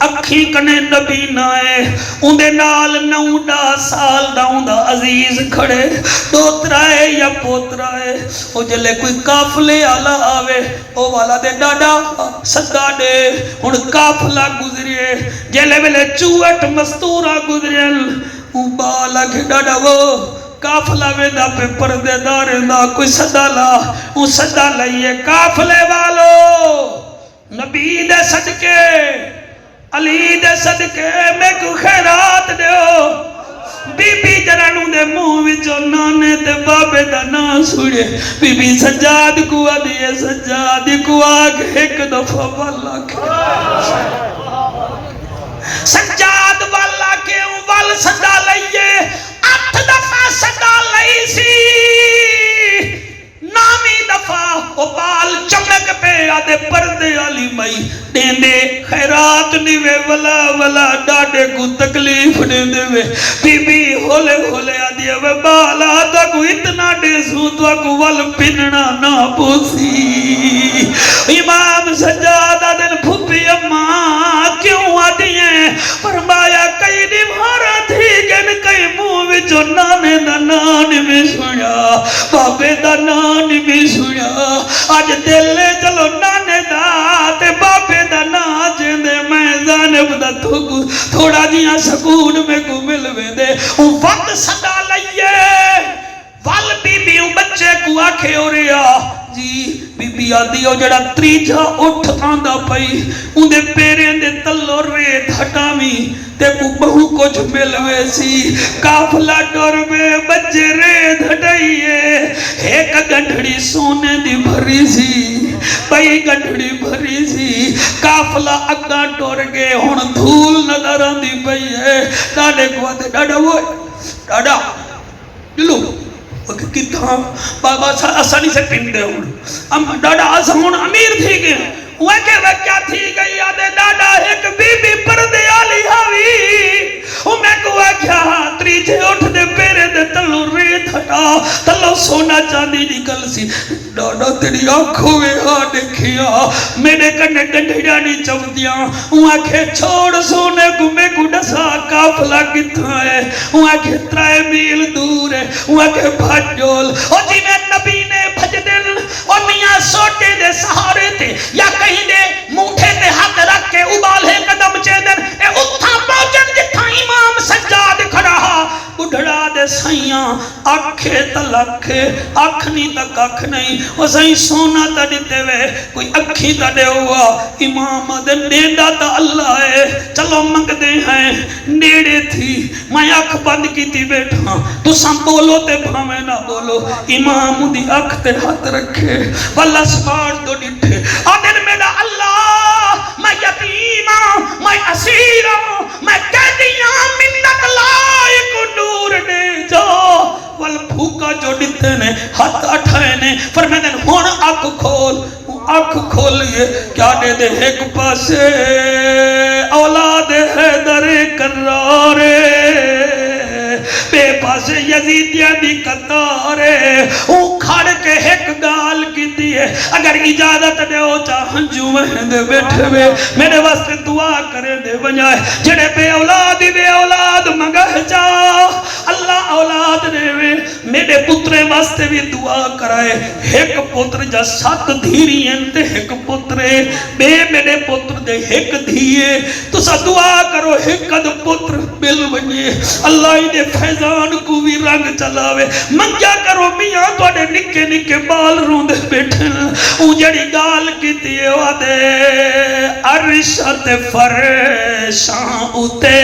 اکھی کنے نبی نائے اندے نال 9 سال داؤں دا عزیز کھڑے دوترائے یا پوترائے او جلے کوئی قافلے آلہ آوے او والا دے ڈاڈا صدا دے ان قافلہ گزریے جلے ملے چوٹ مستورہ گزریل او بالا کے ڈاڈا وہ قافلہ ویدہ پہ پردے دارے دا کوئی صدا لا او صدا لئیے قافلے والو نبی دے صدقے علی دے صدقے میں کو خیرات دیو بی بی جرانوں دے منہ وچوں نانے تے بابے دا نا سوڑے بی بی سجاد کو آدھئے سجاد کو آگ ایک دفعہ والا کے سجاد والا کے وال صدا لئیے 8 دفعہ صدا لئی سی نامی دفعہ او بال چمک پہ آدھے پردے علی مائی دیندے خیرات نیوے ولا ڈاڈے کو تکلیف دیندے وے بی بی ہولے ہولے آدھے وے بالا دا کو اتنا دے سو تو کو ول پننا نہ پوسی امام سجادہ دن پھپی اماں کیوں آدھی ہیں فرمایا کئی نمہارا تھی گن کئی منہ وچو نانے دا نان میں سنیا بابے دا نان بھی سنیا آج دل چلو نانے دا تے بابے دا نا جیندے میں جانب دا تھوڑا جیاں سکون میں کو ملوے دے وقت صدا لئیے وال بی بی بچے کو آکھے ہو رہا جی بی بی آدھی ہو جڑا تریجا اٹھ آندہ پئی اندے پیریں دے تلو ریت ہٹامی تے کو بہو کچھ ملوے سی قافلہ ڈور میں بچے ریت ہٹائیے ایک گنڈھڑی سونے دی بھری سی بئی گنڈھڑی بھری سی قافلہ اگا ڈور گے ہون دھول نظر آندی پئی ہے ڈاڈے کو آتے ڈاڈا وہ ڈاڈا دلو کتھاں بابا آسانی سے پندے ہوں ڈاڈا آسان ہون امیر تھی گئے وہ کیا تھی گئی آدھے ڈاڈا ایک بی بی پردے آلی ہاوی میں کو کیا تریجے اٹھ دے پیرے دے تلو ریت ہٹا تلو سونا چاندی نکل سی ڈاڈا تیری آنکھوں میں دیکھیا میرے کنے گنڈھڑا نہیں چم دیا وہاں کے چھوڑ سونے کو میں کو ڈسا قافلہ کتھا ہے وہاں کے 3 میل دور ہے وہاں کے بھجول اور جی میں نبی نے بھج دل اور میاں سوٹے دے سہارے تھے یا کہیں دے موٹھے تے ہاتھ رکھ کے ابالے قدم چیدن اے اتھا پہنچن جتھا امام سجاد کھڑا بڑھڑا دے سائیاں آنکھے تلکھے آنکھنی تک آنکھ نہیں وہ سائیں سونا تا دیتے وے کوئی اکھی تا دے ہوا امام دے نیڈا تا اللہ ہے چلو منگ دے ہیں نیڑے تھی میں آنکھ بند کی تھی بیٹھا تو سام بولو تے بھامے نہ بولو امام دی آنکھ تے ہاتھ رکھے واللہ سبار تو ڈٹھے آدھر میرا اللہ میں یتیماں میں اسیروں میں قیدیاں منت لائق نور دے جو ڈتے نے ہاتھ اٹھائے نے فرمیندے ہون اکھ کھولیے کیا دے دے ایک پاسے اولاد حیدر کرارے بے پاسے یزیدیاں دی قطارے او کھڑ کے ایک گال کی دیئے اگر اجازت دے او چاہنجو مہندے بیٹھے بے میرے واسطے دعا کرے دے بنجائے جڑے بے اولاد منگا چاہ اللہ اولاد دے وے میرے پترے واسطے بھی دعا کرائے ایک پتر جا 7 دھیری انتے ایک پترے بے میرے پتر دے ایک دھیے تو سا دعا کرو ایک قد پتر بل بنیے اللہ ہی دے فیضان کو بھی رنگ چلاوے منجا کرو میاں تو اڈے نکے بال روندے بیٹھن جڑی گال کی دیئے وادے عرشت فرشاں اتے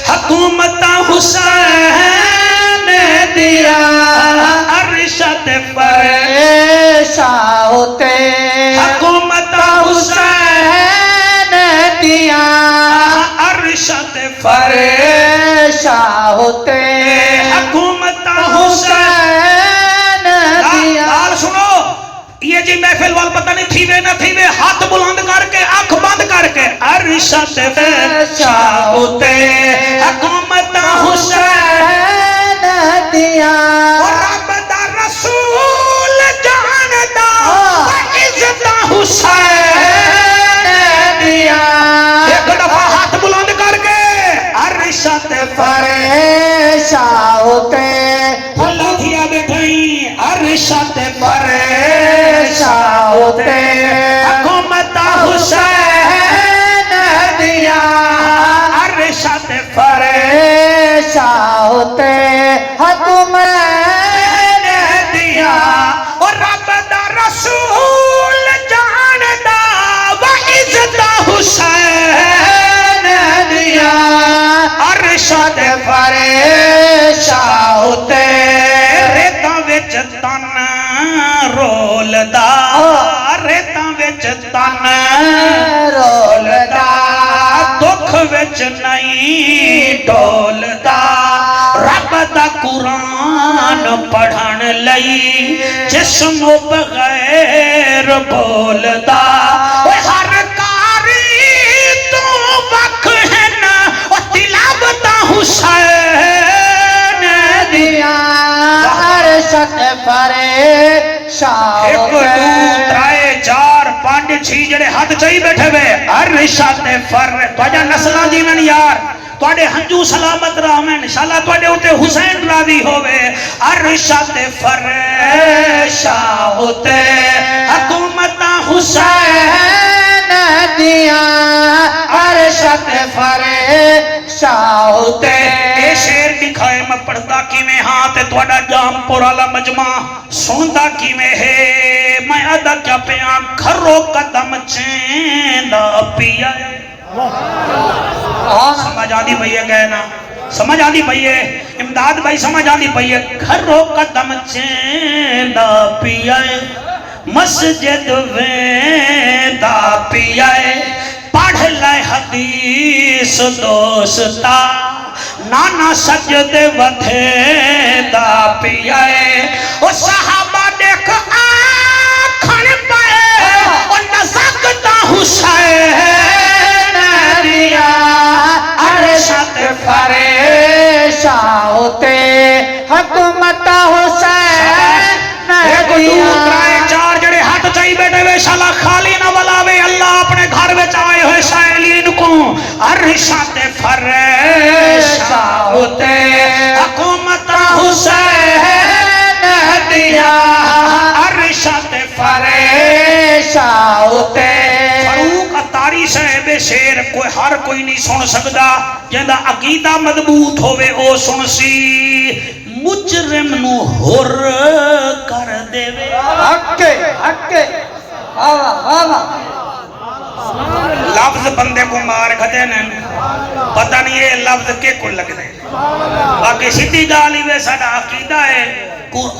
حکومت حسین دیا عرشت فرشاں اتے حکومت حسین دیا عرشت فرشاں اتے حکومت حسین دیا نال سنو یہ جی محفل وال پتہ نہیں تھی وے نہ تھی وے ہاتھ بلند کر کے آنکھ بند کر کے عرشت فرشاں اتے حکومت حسین دیا اور رب دا رسول جاندا عزت حسین دیا ایک دفعہ ہاتھ بلند کر کے عرشت فرشاں اتے اللہ دیا بیٹھائی عرشت فرشاں اتے حکومت حسین دیا عرشت فرشاں اتے حکومت دیا اور رب دا رسول جاندا وعزت حسین دیا عرشت فرشاں اتے ریتاں وچ تن رولدا ریتاں وچ تن رولدا دکھ وچ نہیں ڈولدا رب دا قرآن پڑھن لئی جسم بغیر بولدا ہر کاری تو وقت ہے نا تلاوت حسین دیا عرشت فرشاں ایک دو ترائے 4 5 6 جڑے ہاتھ چاہی بیٹھے ہوئے عرشت فرشاں نسلہ دیون یار توڑے ہنجو سلامت رہمیں انشاءاللہ توڑے ہوتے حسین راضی ہوئے عرشت فرشاں ہوتے حکومت حسین دیا عرشت فرشاں ہوتے اے شیر دکھائے میں پڑھتا کی میں ہاتھ توڑا جام پورالا مجمع سنتا کی میں ہے میں ادا کیا پیان گھروں قدم چیندہ پیا سمجھ آدھی بھئیے کہنا سمجھ آدھی بھئیے امداد بھائی سمجھ آدھی بھئیے گھروں قدم چیندہ پیائے مسجد ویندہ پیائے پڑھ لائے حدیث دوستا نانا سجد ودھیندہ پیائے وہ صحابہ دیکھ آنکھن پائے اور نزاکتا حسین دیا عرشت فرشاں ہوتے حکومت حسین ایک دو ترائے 4 جڑے ہاتھ چاہی بیٹھے ہوئے شالا خالی نہ بلاوے اللہ اپنے گھر میں چاہے ہوئے سائلین کو عرشت فرشاں ہوتے حکومت حسین دیا عرشت فرشاں ہوتے فاروق اتاری صاحب شیر کوئی ہر کوئی نہیں سن سکتا جہاں عقیدہ مضبوط ہوئے او سن سی مجرم نو ہر کر دے وے حق لفظ بندے کو مار کھتے ہیں پتہ نہیں یہ لفظ کے کو لگ دے باقی سیدھی گالی وے ساڑا عقیدہ ہے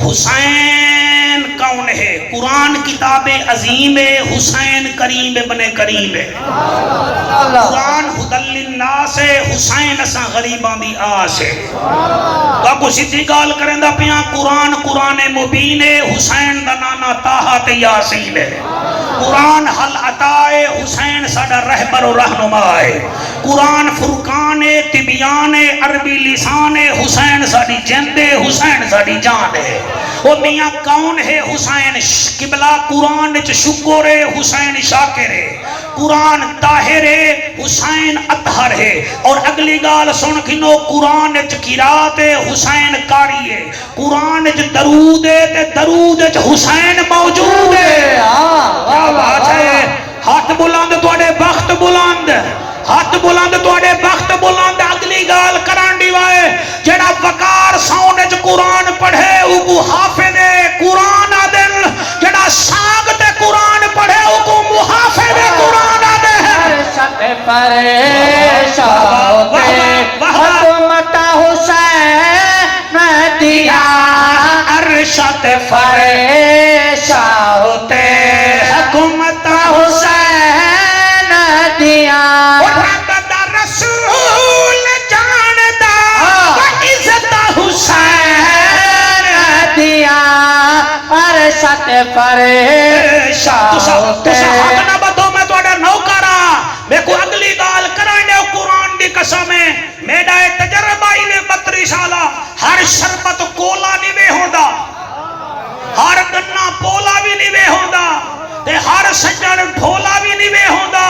حسین کون ہے؟ قرآن کتاب عظیم ہے، حسین کریم ابن کریم ہے، قرآن ہدل للناس ہے، حسین اساں غریبان دی آس ہے۔ تو کو سیدھی گال کریں دا پیاں قرآن قرآن مبین ہے، حسین دا نانا طٰہٰ تے یاسین ہے۔ قرآن حل عطائے، حسین ساڈا رہبر و رہنما ہے۔ قرآن فرقان ہے، تبیان ہے، عربی لسان ہے، حسین ساڈی جند ہے، حسین ساڈی جان ہے۔ وہ میاں کون ہے؟ حسین قبلہ قرآن وچ شکر ہے، حسین شاکر ہے۔ قرآن طاہر ہے، حسین اطہر ہے۔ اور اگلی گال سن کھنو، قرآن وچ قرات ہے، حسین قاری ہے۔ قرآن وچ درود ہے تے درود وچ حسین موجود ہے۔ کیا بات ہے؟ ہاتھ بلند تواڈے بخت بلند، ہاتھ بلند تواڈے بخت بلند۔ اگلی گال کران دی وائے جڑا وقار ساؤں وچ قرآن پڑھے او کو حافظ قرآن آدن، جڑا ساگ تے قرآن پڑھے او کو محافظ قرآن آدن۔ عرشت پریشان ہوتے حکومت حسین دیا، عرشت پریشان ہوتے حکومت حسین دیا۔ رب دا رسول جاندا عزت حسین دیا، عرشت پریشان ہوتے۔ ہاتھ نہ بدو، میں تواڈا نوکر ہاں۔ میں کو اگلی گال کرانے قرآن دی قسم ہے، میرا تجربہ ہی نے 32 سالہ، ہر شربت کولا نہیں وے ہوندا، ہر گنا پولا بھی نہیں وے ہوندا، تے ہر سجن ڈھولا بھی نہیں وے ہوندا،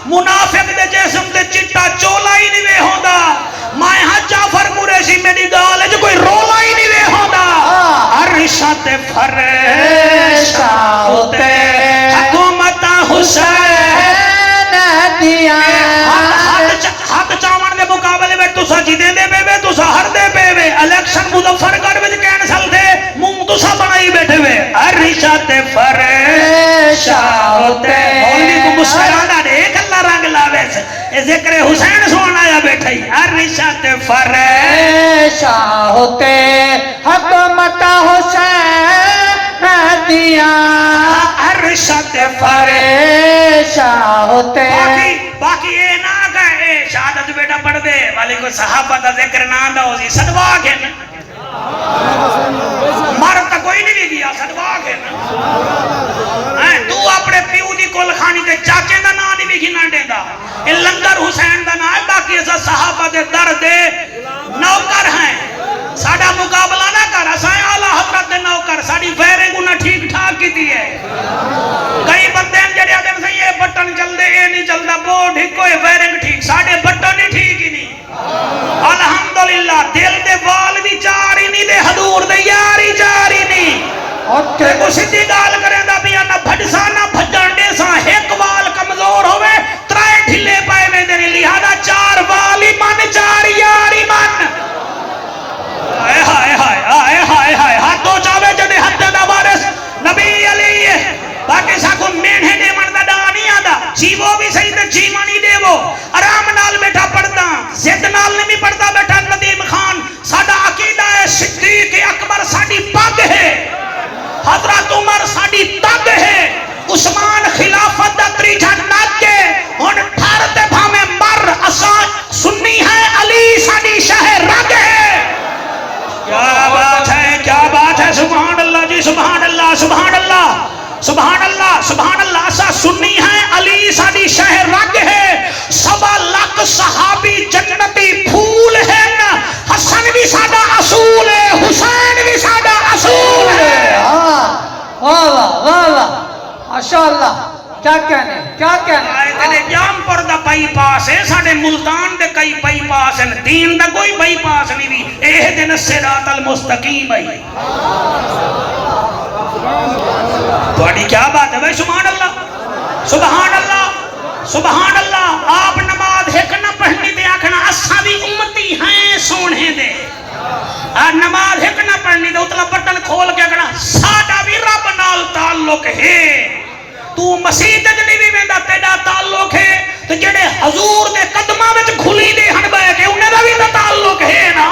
منافق دے جسم تے چٹا چولا ہی نہیں وے ہوندا، میں ہاں جعفر قریشی میری گال ہے کوئی رولا ہی نہیں وے ہوندا۔ عرشت پریشان ہوتے حکومت حسین دیا، ہاتھ چاون دے مقابلے میں تسا جیتے دے پے وے، تسا ہر دے پے وے، الیکشن مظفر گڑھ وچ کینسل تھے، منہ تسا بنائی بیٹھے وے۔ عرشت پریشان ہوتے مولوی کو مسکرانا دے کلا رنگ لاوے سے ذکر حسین سون آیا بیٹھا ہی۔ عرشت پریشان ہوتے حکومت حسین دیا، عرشت پریشان ہوتے۔ باقی یہ نہ کہے شہادت بیٹا پڑھ دے والی کو صحابہ دا ذکر نہ دو سی صدوا کے نا مرد تا کوئی نہیں گیا صدوا کے نا تو اپنے پیو دی کل خانی تے چاچے دا نا نہیں بھی گھنا دے دا یہ لنگر حسین دا نا ہے، باقی ایسا صحابہ دے درد نوکر ہیں، ساڑا مقابلہ نہ کر، اسائیں اعلیٰ حضرت دے نوکر، ساڑی فیرنگ انہاں ٹھیک ٹھاک کی دی ہے۔ کئی بندے ہیں جڑے آدم سے یہ بٹن چل دے یہ نہیں چل دا بورڈ ہکو ہے فیرنگ ٹھیک، ساڑے بٹن ہی ٹھیک ہی نہیں۔ الحمدللہ دل دے وال بھی چار ہی نہیں دے حضور دے یار ہی چار ہی نہیں۔ تے کو سدھی گال کریں دا بھی نہ بھڑسا نہ بھجن دے سا، ایک وال کمزور ہوئے ترائے ڈھلے پائے میں دے لہذا چار وال ہی من چار یار ہی من۔ آئے ہائے ہائے آئے ہائے ہائے ہاتھوں چاہوے جدے حد دا وارث نبی علی ہے، باقی ساکو مینہ دے من دا نہیں آدھا، جیوو بھی صحیح تے جیوانی دے وہ آرام نال بیٹھا پڑھتا، زد نال نہیں پڑھتا بیٹھا ندیم خان، ساڑا عقیدہ ہے صدیق اکبر ساڑی پگ ہے، حضرت عمر ساڑی تگ ہے، عثمان خلافت دا تریجہ ناکے، ان ٹھارتے بھامے مر اسان سنی ہے، علی ساڑی شہر رگ ہے۔ کیا بات ہے، کیا بات ہے، سبحان اللہ جی، سبحان اللہ سبحان اللہ سبحان اللہ سبحان اللہ۔ اسا سنی ہے، علی ساڑی شہر رگ ہے، 1.25 لاکھ صحابی جنتی پھول ہے، حسن بھی ساڑا اصول ہے، حسین بھی ساڑا اصول ہے۔ واہ واہ واہ واہ ماشاءاللہ، کیا کہنے کیا کہنے۔ آئے دنے جام پر دا بائی پاس ہے، ساڑے ملتان دے کئی بائی پاس ہیں، دین دا کوئی بائی پاس نہیں بھی، اہدن الصراط المستقیم بھائی۔ تھوڑی کیا بات ہے بھائی، سبحان اللہ سبحان اللہ سبحان اللہ۔ آپ نماز ایک نہ پڑھنی دے آکھنا اساں بھی امتی ہیں سونے دے، نماز ایک نہ پڑھنی دے اتلا بٹن کھول کے آکھنا ساڑا بھی رب نال تعلق ہے، تو مسیح تجلی بھی میں دا تیڑا تعلق ہے، تو جڑے حضور دے قدمہ میں کھلی دے ہن بے کے انہیں دا بھی دا تعلق ہے نا۔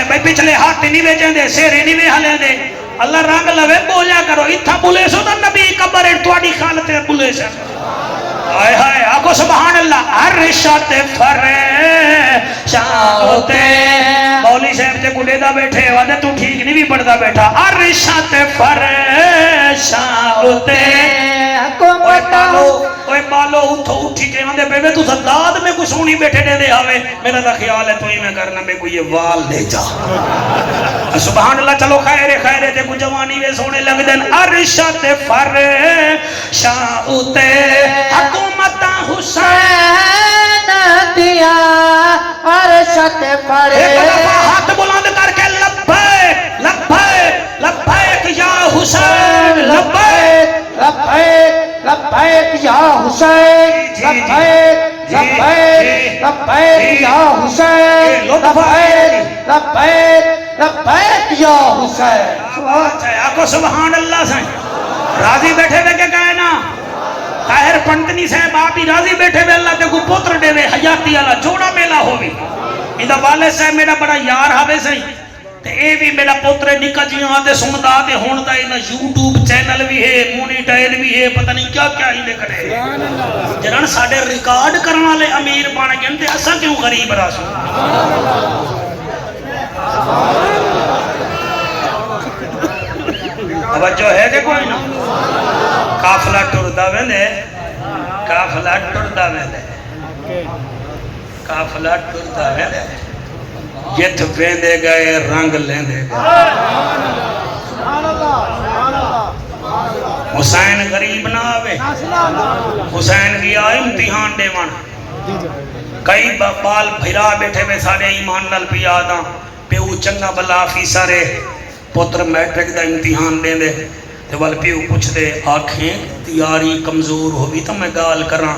کہے بھائی پچھلے ہاتھ نہیں ویچیں دے سیرے نہیں وے ہلے دے اللہ رنگ لوے بولیا کرو اتھا بولے سو تو نبی قبر تواڈی خالت بولے سے آئے ہائے آگو سبحان اللہ عرشت فرشاتے مولی صاحب تے گڈے دا بیٹھے وادے تو ٹھیک نہیں بھی پڑھدا بیٹھا عرشت فرشاتے اوے بالو اٹھو اٹھی کے آندے پے تو زداد میں کوئی سونی بیٹھے دے دے آوے میرا دا خیال ہے تو ہی میں کرنا میں کوئی یہ وال دے جا سبحان اللہ چلو خیر تے کوئی جوانی وے سونے لگ دین عرشت فرشاتے حکومت حسین دیا عرشت پر ایک دفعہ ہاتھ بلند کر کے لبیک لبیک لبیک یا حسین لبیک لبیک لبیک یا حسین لبیک لبیک لبیک یا حسین لبیک لبیک لبیک یا حسین آکو سبحان اللہ سے راضی بیٹھے ہوئے کہ کہے نا طاہر پنڈتنی صاحب آپ ہی راضی بیٹھے ہوئے اللہ تے کو پوتر دے وے حیاتی اللہ جوڑا میلہ ہووی ادا والد صاحب میرا بڑا یار ہوے سہی تے اے بھی میرا پوتر نکا جی ہاں تے سندا تے ہن دا انہاں یوٹیوب چینل بھی ہے مونیٹائز بھی ہے پتہ نہیں کیا کیا ہی کھڑے جنان ساڈے ریکارڈ کرن والے امیر بن گئے تے اساں کیوں غریب راسوں توجہ ہے کہ کوئی نہ قافلہ ٹردا ویلے قافلہ ٹردا ویلے قافلہ ٹردا ویلے جت ویندے گئے رنگ لیندے گئے حسین غریب نہ آوے حسین گیا امتحان دے ون کئی بال بھیرا بیٹھے میں سارے ایمان نال پیاداں پیو چنگا بلا آفیسر پتر میٹرک دا امتحان دے دے تے وال پیو پوچھ دے آنکھیں تیاری کمزور ہوئی تو میں گال کراں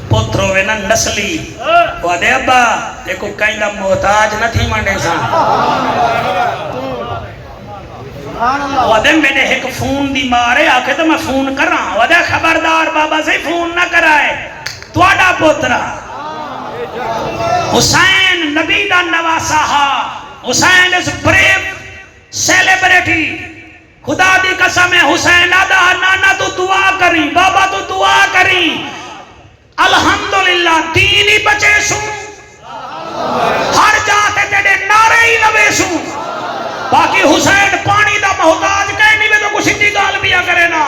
پتر ہوئے نا نسلی وہ دے ابا دیکھو کہیں دا محتاج نہ تھی مانڈے سا وہ دے میں نے ایک فون دی مارے آکے تو میں فون کراں وہ دے خبردار بابا سے فون نہ کرائے تواڈا پترا حسین نبی دا نواسا حسین is brave celebrity خدا دی قسم ہے حسین آدھا نانا تو دعا کری بابا تو دعا کری الحمدللہ دین ہی بچے سوں ہر جاتے تیرے نعرے ہی لوے سوں باقی حسین پانی دا محتاج کہنی میں تو کچھ اتنی گال بیا کرے نا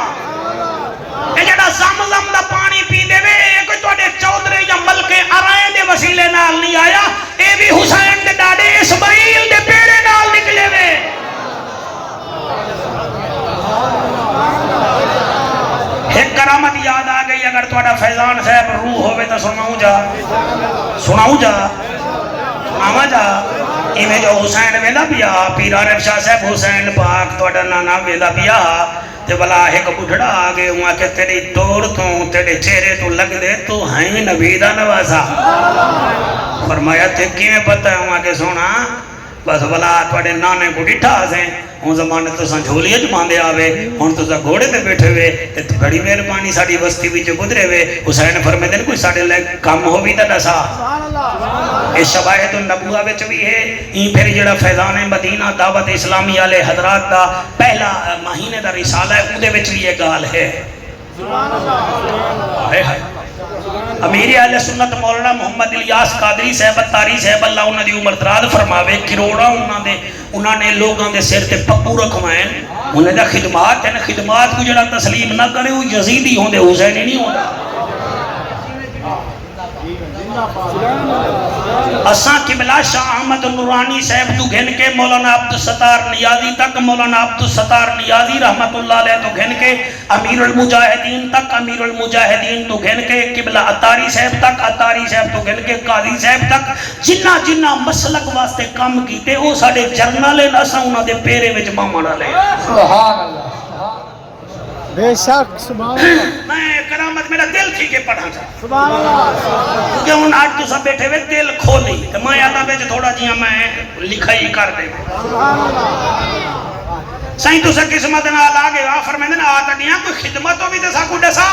اے جڑا زمزم دا پانی پی دے وے کوئی تو اڈے چودرے یا ملکے ارائے دے وسیلے نال نہیں آیا اے بھی حسین دے ڈاڑے اسماعیل دے پیڑے نال نکلے وے ایک کرامت یاد آ گئی اگر توڑا فیضان صاحب روح ہوئے تو سناؤں جا ایمیں جو حسین ویلا بیا پیرا رفشاہ صاحب حسین پاک توڑا نانا ویلا بیا تے بلا ایک بڑھڑا آگے ہوا کہ تیری دور تو تیرے چہرے تو لگ دے تو ہیں نبی دا نوازا فرمایا تے کی میں پتہ ہوا کہ سونا بس بلا توڑے نانے کو ڈٹھا سے ہوں زمانے تو ساں جھولیت باندے آوے ہوں تو ساں گھوڑے تے بیٹھے ہوئے تے بڑی مہربانی ساڑی بستی بھی جو گدرے ہوئے حسین فرمے دن کوئی ساڑے لئے کام ہو بھی تا ڈسا اس شباہت النبوہ وچ بھی ہے این پھر جڑا فیضان مدینہ دعوت اسلامی علیہ حضرات دا پہلا مہینے دا رسالہ ہے اندے وچ بھی یہ گال ہے امیر اہل سنت مولانا محمد الیاس قادری صاحب تاری صاحب اللہ انہاں دی عمر دراز فرماوے کروڑا انہاں نے لوگاں دے سر تے پپو رکھوائیں انہاں دا خدمات ہیں خدمات کو جڑا تسلیم نہ کرے وہ یزیدی ہوندے حسینی نہیں ہوندے اساں قبلہ شاہ احمد نورانی صاحب تو گھن کے مولانا عبدالستار نیازی تک مولانا عبدالستار نیازی رحمت اللہ علیہ تو گھن کے امیر المجاہدین تک امیر المجاہدین تو گھن کے قبلہ اتاری صاحب تک اتاری صاحب تو گھن کے قاضی صاحب تک جنہ مسلک واسطے کام کیتے وہ ساڑے جرنالے ناسا انہاں دے پیرے وچ مامانا لے سبحان اللہ بے شک سبحان اللہ میں کرامت میرا دل تھی کے پڑھا تھا سبحان اللہ کیونکہ ان آج تو سب بیٹھے ہوئے دل کھولی تو میں آتا بیچ تھوڑا جیاں میں لکھائی کر دے سبحان اللہ سائیں تو سا قسمت نہ آگے آفر میں نے آتا گیا کوئی خدمت ہو بھی تو سا کو ڈسا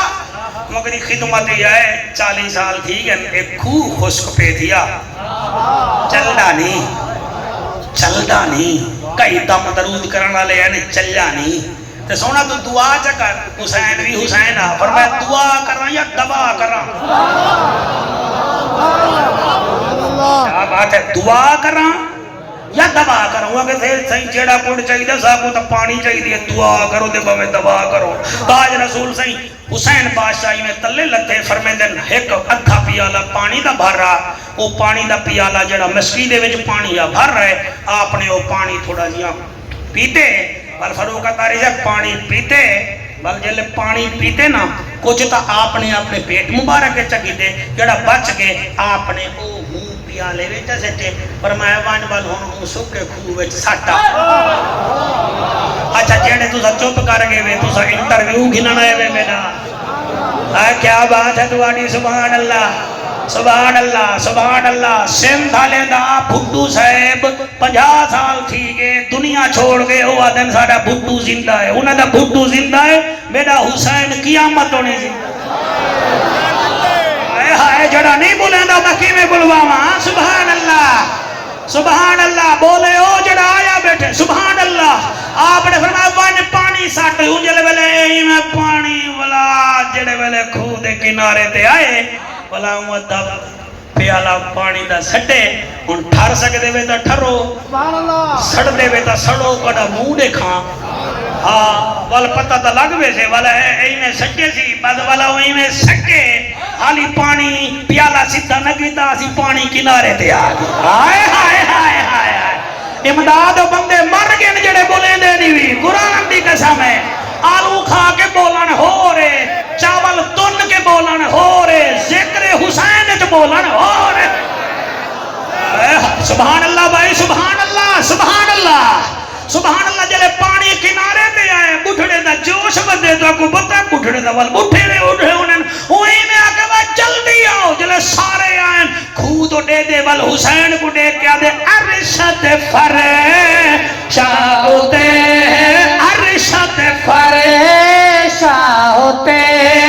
مگر خدمت ہی آئے 40 سال تھی کہ ایک خوب خشک پہ دیا چلنا نہیں چلدا نہیں کئی دم درود کرن والے ہیں چلیا نہیں تے سونا تو دعا چا کر حسین بھی حسین آ فرمایا دعا کراں یا دبا کراں کیا بات ہے دعا کراں یا دبا کرو کہ صحیح جیڑا کوڑ چاہیے صاحب تو پانی چاہیے دعا کرو تے بھویں دبا کرو تاج رسول صحیح حسین بادشاہی میں تلے لتے فرمیندے ایک ادھا پیالہ پانی دا بھر رہا وہ پانی دا پیالہ جڑا مسکی دے وچ پانی آ بھر رہے آپ نے وہ پانی تھوڑا جیا پیتے بل فروغ تاری سے پانی پیتے بل جلے پانی پیتے نا کچھ تا آپ نے اپنے پیٹ مبارک چکی دے جڑا بچ گئے آپ نے او ہوں پیالے ویچا سٹے فرمایا وان وال ہوں سکے خوہ ویچ سٹا اچھا جیڑے تو سا چپ کر گئے وے تو سا انٹرویو گھننا ہے وے میرا کیا بات ہے دوانی سبحان اللہ سبحان اللہ سبحان اللہ سندھ آلے دا بھٹو صاحب 50 سال تھی گئے دنیا چھوڑ گئے وہ آدم ساڑا بھٹو زندہ ہے انہاں دا بھٹو زندہ ہے میرا حسین قیامت ہونے زندہ ہے جڑا نہیں بولیں دا مکی میں بلواما سبحان اللہ بولے او جڑا آیا بیٹھے سبحان اللہ آپ نے فرمایا وان پانی ساٹھ انجلے ویلے ہی میں پانی والا جڑے ویلے کھو دے کنارے تے آئے والا امدہ پیالہ پانی دا سٹے ان ٹھر سکتے وے تا ٹھرو سڑ دے وے تا سڑو کڑا موں دے کھاں والا پتہ تا لگ وے سے والا اے میں سکے سی بعد والا وہی میں سکے حالی پانی پیالہ سیدھا نگیتا اسی پانی کنارے تے آگے ہائے امداد بندے مر گئے جڑے بولیں دے نہیں ہوئی قرآن دی قسم ہے آلو کھا کے بولن ہو رہے چاول تن کے بولن ہو رہے ذکر حسین جو بولن ہو رہے سبحان اللہ بھائی سبحان اللہ سبحان اللہ سبحان اللہ جلے پانی کنارے دے آئے بٹھڑے دا جوش بدے تو کو بتا بٹھڑے دا وال بٹھڑے اٹھے انہیں وہی میں آکے وہ جلدی آؤ جلے سارے آئیں خود دے دے وال حسین کو دے کیا دے عرشت فریشاں ہوتے عرشت فریشاں ہوتے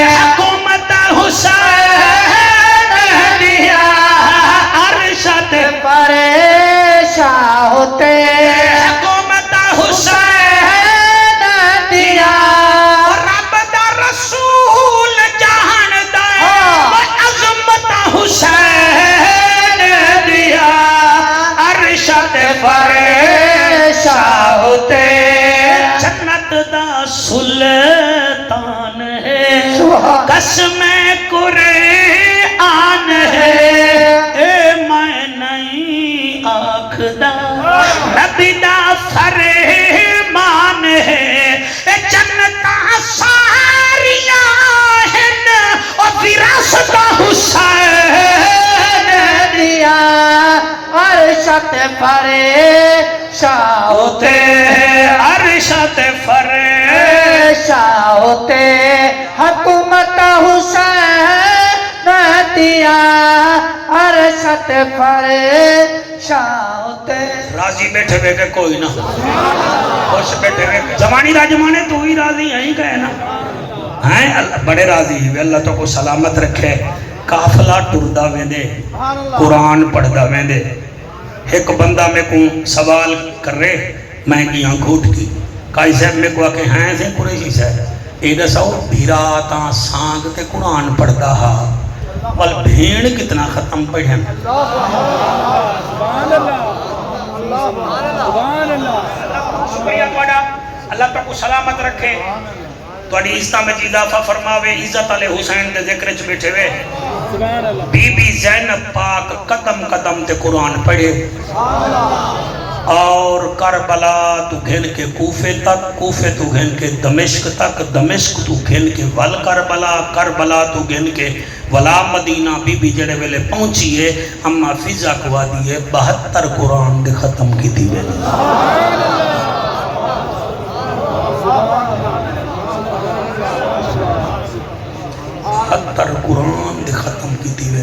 حکومت حسین دیا عرشت فریشاں ہوتے حسین دیا رب دا رسول جہان دے عظمت حسین دیا عرشت فریشاں ہوتے جنت دا سلطان ہے قسم قرآن ہے اے میں نہیں آکھدا نبی دا فرمان ہے جنت ساریاں ہیں اور وراثت حسین دیا عرشت فریشاں ہوتے عرشت فریشاں ہوتے حکومت حسین دیا عرشت فریشاں ہوتے راضی بیٹھے ہوئے کہ کوئی نہ خوش بیٹھے ہوئے زمانی راجمانے تو ہی راضی ہیں کہے نا ہیں اللہ بڑے راضی ہیں اللہ تو کو سلامت رکھے کافلہ ٹردہ ویندے قرآن پڑھدہ ویندے ایک بندہ میں کو سوال کر رہے میں کی آنکھ اٹھ کی کائی صاحب میں کو آکے ہیں سے قریشی سے ایدہ سو بھیراتاں سانگ تے قرآن پڑھدہ ہا وال بھیڑ کتنا ختم پڑھیں شکریہ پڑھا اللہ تو کو سلامت رکھے تو اڈی عزتہ میں اضافہ فرماوے عزت علی حسین دے ذکر چ بیٹھے وے بی بی زینب پاک قدم قدم تے قرآن پڑھے اور کربلا تو گھن کے کوفے تک کوفے تو گھن کے دمشق تک دمشق تو گھن کے ول کربلا کربلا تو گھن کے ولا مدینہ بی بی جڑے ویلے پہنچیے اما فضا کو دیئے 72 قرآن دے ختم کی دیوے 72 قرآن دے ختم کی دیوے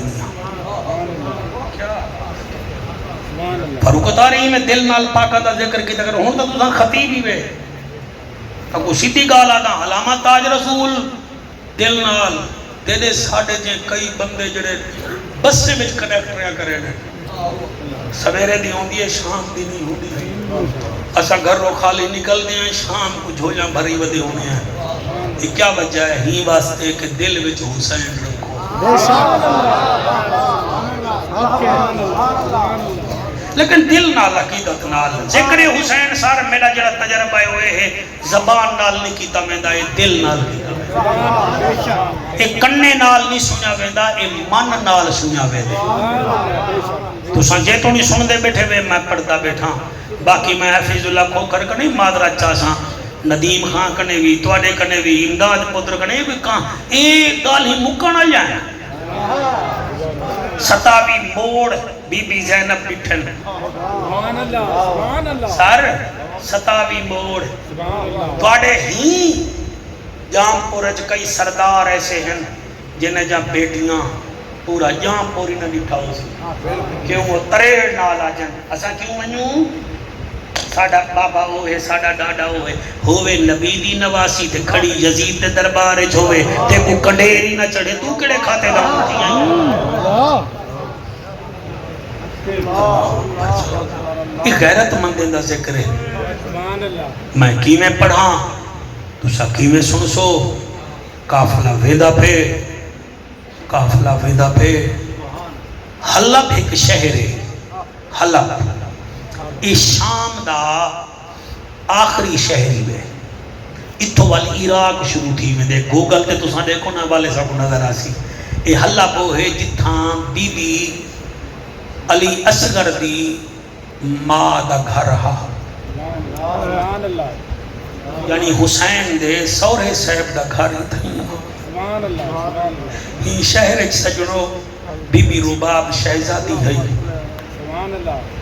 فاروق تاری میں دل نال پاکہ دا ذکر کی تکر ہون تا تو خطیب ہی وے تا کو سیدھی گالا دا علامہ تاج رسول دل نال دے دے ساڑھے جے کئی بندے جڑے بس سے بچ کنیکٹریاں کرے نے سویرے دی ہوندی ہے شام دی نہیں ہوندی اسا گھر رو خالی نکل دیا شام کو جھولیاں بھری ودے ہونے ہیں یہ کیا وجہ ہے ہی واسطے کہ دل وچ حسین رکھو لیکن دل نال عقیدت نال ذکر حسین سار میرا جڑا تجربہ ہوئے ہے زبان نال نہیں کیتا ویندا اے دل نال کیتا ویندا اے کنے نال نہیں سنیا ویندا اے من نال سنیا ویندا تساں جے تو نہیں سن دے بیٹھے وے میں پڑھتا بیٹھا باقی میں حفیظ اللہ کھوکر کنے مادرات چاہاں ندیم خان کنے بھی توڑے کنے بھی امداد پتر کنے بھی کہاں ایک گال ہی مکانا جائیں ستاوی موڑ بی بی زینب بٹھن سر ستاوی موڑ توڑے ہی جام پورج کئی سردار ایسے ہیں جنہیں جہاں بیٹیاں پورا جام پوری نہ نٹھا ہو سی کیوں وہ تریڑ نالا جن اسا کیوں منوں ساڑا بابا ہوئے ساڑا ڈاڈا ہوئے نبی دی نواسی تے کھڑی یزید تے دربارے چھوئے تے کو کنڈیری نہ چڑھے تو کڑے کھاتے نہ ہوتی ہیں یہ غیرت مندیں دا ذکر ہے میں کی میں پڑھا تو سا کی میں سن سو کافلہ ویدہ پہ حلب ایک شہر ہے حلب اس شام دا آخری شہری میں اتھو والی عراق شروع تھی میں دیکھ گوگل تے تو ساں دیکھو نا والے سب نظر آسی یہ حلب وہ ہے جتھاں بی بی علی اصغر دی ماں دا گھر رہا یعنی حسین دے سورے صاحب دا گھر تھی یہ شہر ایک سجنو بی بی رباب شہزادی ہے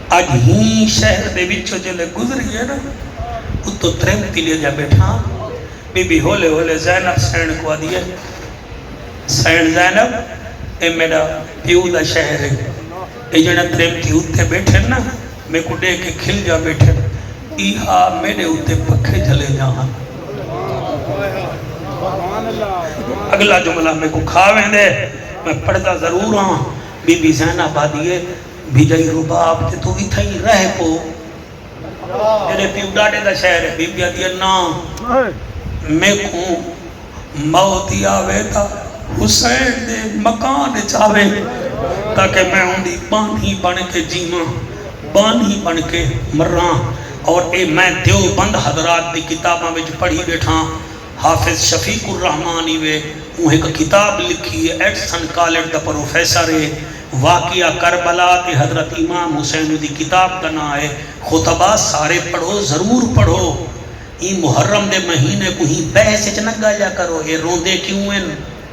آج ہی شہر دے وچو جلے گزری ہے نا اتو ترمتی لے جا بیٹھا بی بی ہولے ہولے زینب سین کو آدھی ہے سین زینب اے میرا پیو دا شہر ہے اے جنہ ترمتی اتے بیٹھے نا میں کو دے کے کھل جا بیٹھے ایہا میرے اتے پکھے جھلے جہاں اگلا جملہ میں کو کھاویں دے میں پڑھتا ضرور ہاں بی بی زینب آدھی ہے بھی جائی رباب تے تو بھی تھائی رہ پو میرے پیو ڈاڑے دا شہر ہے بی بی آدھی ہے نا میں کو موتی آوے تا حسین دے مکان چاوے تاکہ میں ہوں دی بانی بن کے جیماں بانی بن کے مران اور اے میں دیوبند حضرات دی کتاباں وچ پڑھی بیٹھا حافظ شفیق الرحمانی وے انہیں ایک کتاب لکھی ہے ایڈسن کالج دا پروفیسر ہے واقعہ کربلا تے حضرت امام حسین دی کتاب کا نام ہے خطبہ سارے پڑھو ضرور پڑھو یہ محرم دے مہینے کو ہی بحث چنگا جا کرو یہ روندے کیوں ہیں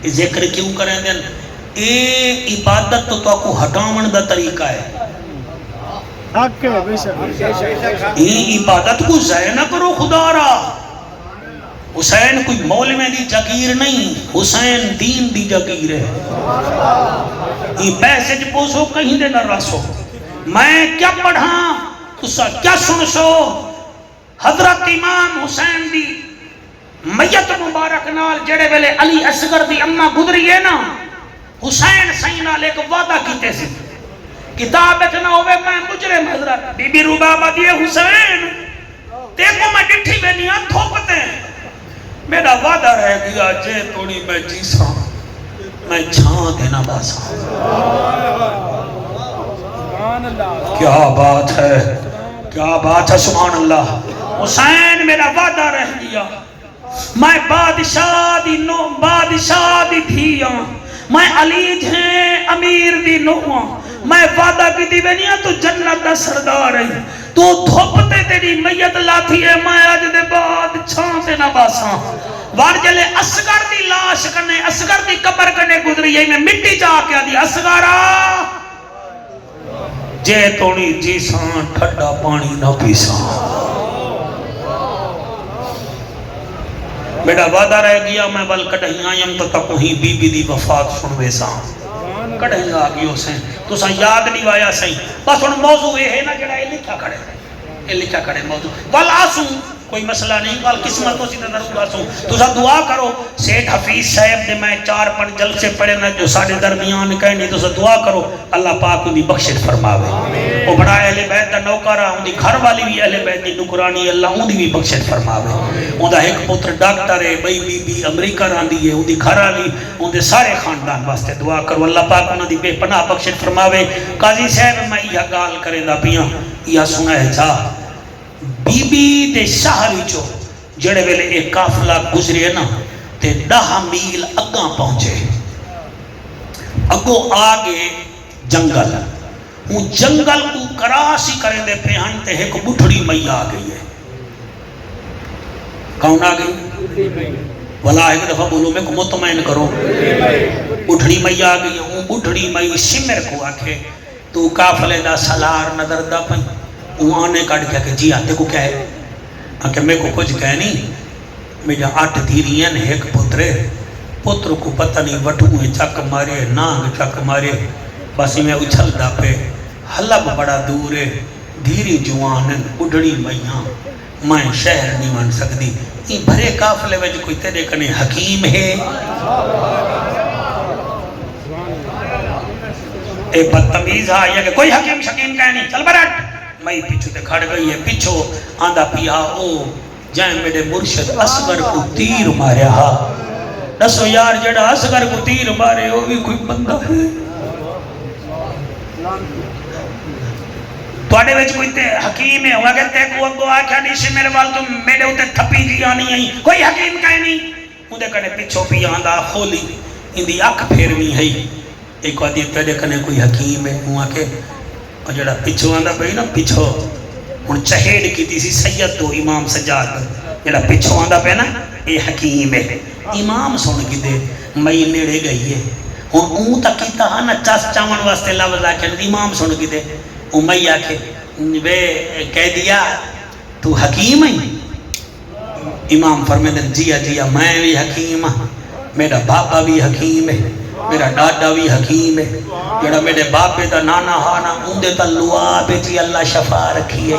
یہ ذکر کیوں کریں دیں یہ عبادت تو کو ہٹاون دا طریقہ ہے یہ عبادت کو ضائع نہ کرو خدا را حسین کوئی مولوی دی جگیر نہیں حسین دین دی جگیر ہے یہ پیسے جو پوسو کہیں دے نہ رسو میں کیا پڑھا تسا کیا سن سو حضرت امام حسین دی میت مبارک نال جڑے ویلے علی اصغر دی اماں گزری ہے نا حسین سائیں نال ایک وعدہ کیتے سی کتاب اتنا ہوئے میں مجرم حضرت بی بی ربابہ دیئے حسین دیکھو میں ڈٹھی میں نہیں آن تھوپتے ہیں میرا وعدہ رہ گیا جے توڑی میں جیسا میں چھان دینا باسا کیا بات ہے سبحان اللہ حسین میرا وعدہ رہ گیا میں بادشاہ دی دھیاں میں علی ہیں امیر دی نوہاں میں وعدہ کی دی بنیا تو جنت دا سردار ہے تو دھوپتے تیری میت لاتی ہے میں آج دے بعد چھان دینا باسا وار جلے اصغر دی لاش کرنے اصغر دی قبر کرنے گزری ہے میں مٹی جا کے دی اصغرہ جے تونی جیسان ٹھڈا پانی نہ پیسان بیٹا وعدہ رہ گیا میں بل کڑھیں آئیم تو تک ہی بی بی دی وفات سنوے سان کڑھیں آگیوں سے تو سا یاد نہیں وایا سہیں بس ان موضوع ہے نا جڑا یہ لکھا کھڑے موضوع والآسوں کوئی مسئلہ نہیں کال قسمتوں سے ضرور آسوں تو دعا کرو سیٹھ حفیظ صاحب دے میں 4-5 جلسے پڑھے نا جو ساڑھے درمیان کہنی تو دعا کرو اللہ پاک ان دی بخشش فرماوے وہ بڑا اہل بیت دا نوکرہ ان دی گھر والی بھی اہل بیت دی نکرانی اللہ ان دی بھی بخشش فرماوے ان دا ایک پتر ڈاکٹر ہے بئی بی بی امریکہ راندی ہے ان دی گھر والی ان دے سارے خاندان واسطے دعا کرو اللہ پاک ان دی بے پناہ بخشش فرماوے قاضی صاحب میں یہ گال کرے دا پیاں یا سنا ہے جا بی بی دے شہر چو جڑے ویلے ایک کافلہ گزرے نا تے 10 میل اگاں پہنچے اگو آگے جنگل وہ جنگل کو کراسی کریں دے پہن تے ایک بٹھڑی مئی آ گئی ہے کون آ گئی ولا ایک دفعہ بولو میں کو مطمئن کرو بٹھڑی مئی آ گئی وہ بٹھڑی مئی سمر کو آکھے تو کافلے دا سلار نظر دا پن وہ آنے کاٹ کیا کہ جی آتے کو کیا ہے کہ میں کو کچھ کہہ نہیں میرے 8 دھیریاں ایک پترے پتر کو پتہ نہیں وٹھوئے چک مارے نانگ چک مارے بس میں اچھل دا پہ حلب بڑا دور ہے دھیری جوان اڈڑی میاں میں شہر نہیں مان سکتی یہ بھرے کافلے وجہ کوئی تیرے کنے حکیم ہے اے بدتمیز آیا کہ کوئی حکیم شکیم کہہ نہیں چل برٹ میں پیچھو تے کھڑ گئی ہے پیچھو آندھا پیا او جائیں میرے مرشد اصغر کو تیر مارے ہا دسو یار جڑا اصغر کو تیر مارے وہ بھی کوئی بندہ ہے توڑے ویچ کوئی تے حکیم ہے ہوگا کہ تے کو اگو آکھا نہیں سے میرے وال تو میرے ہوتے تھپی جی آنی آئی کوئی حکیم کہیں نہیں اندھے کنے پیچھو پی آندھا کھولی اندھی اکھ پھیروی ہے ایک وادی تیرے کنے کوئی حکیم ہے ہوا کہ اور جڑا پچھو آندھا بھئی نا پچھو ان چہیڑ کی تیسی سید دو امام سجاد جڑا پچھو آندھا پہ نا اے حکیم ہے امام سن کی دے مئی نیڑے گئی ہے اون تک کیتا ہاں نا چاس چاون واسطے لفظ آکھے امام سن کی دے اون مئی آکھے بے کہہ دیا تو حکیم ہے امام فرمے دن جیا جیا میں بھی حکیم ہاں میرا باپا بھی حکیم ہے میرا ڈاڈا بھی حکیم ہے جڑا میرے باپے دا نانا ہانا اندے تا لعاب جی اللہ شفا رکھی ہے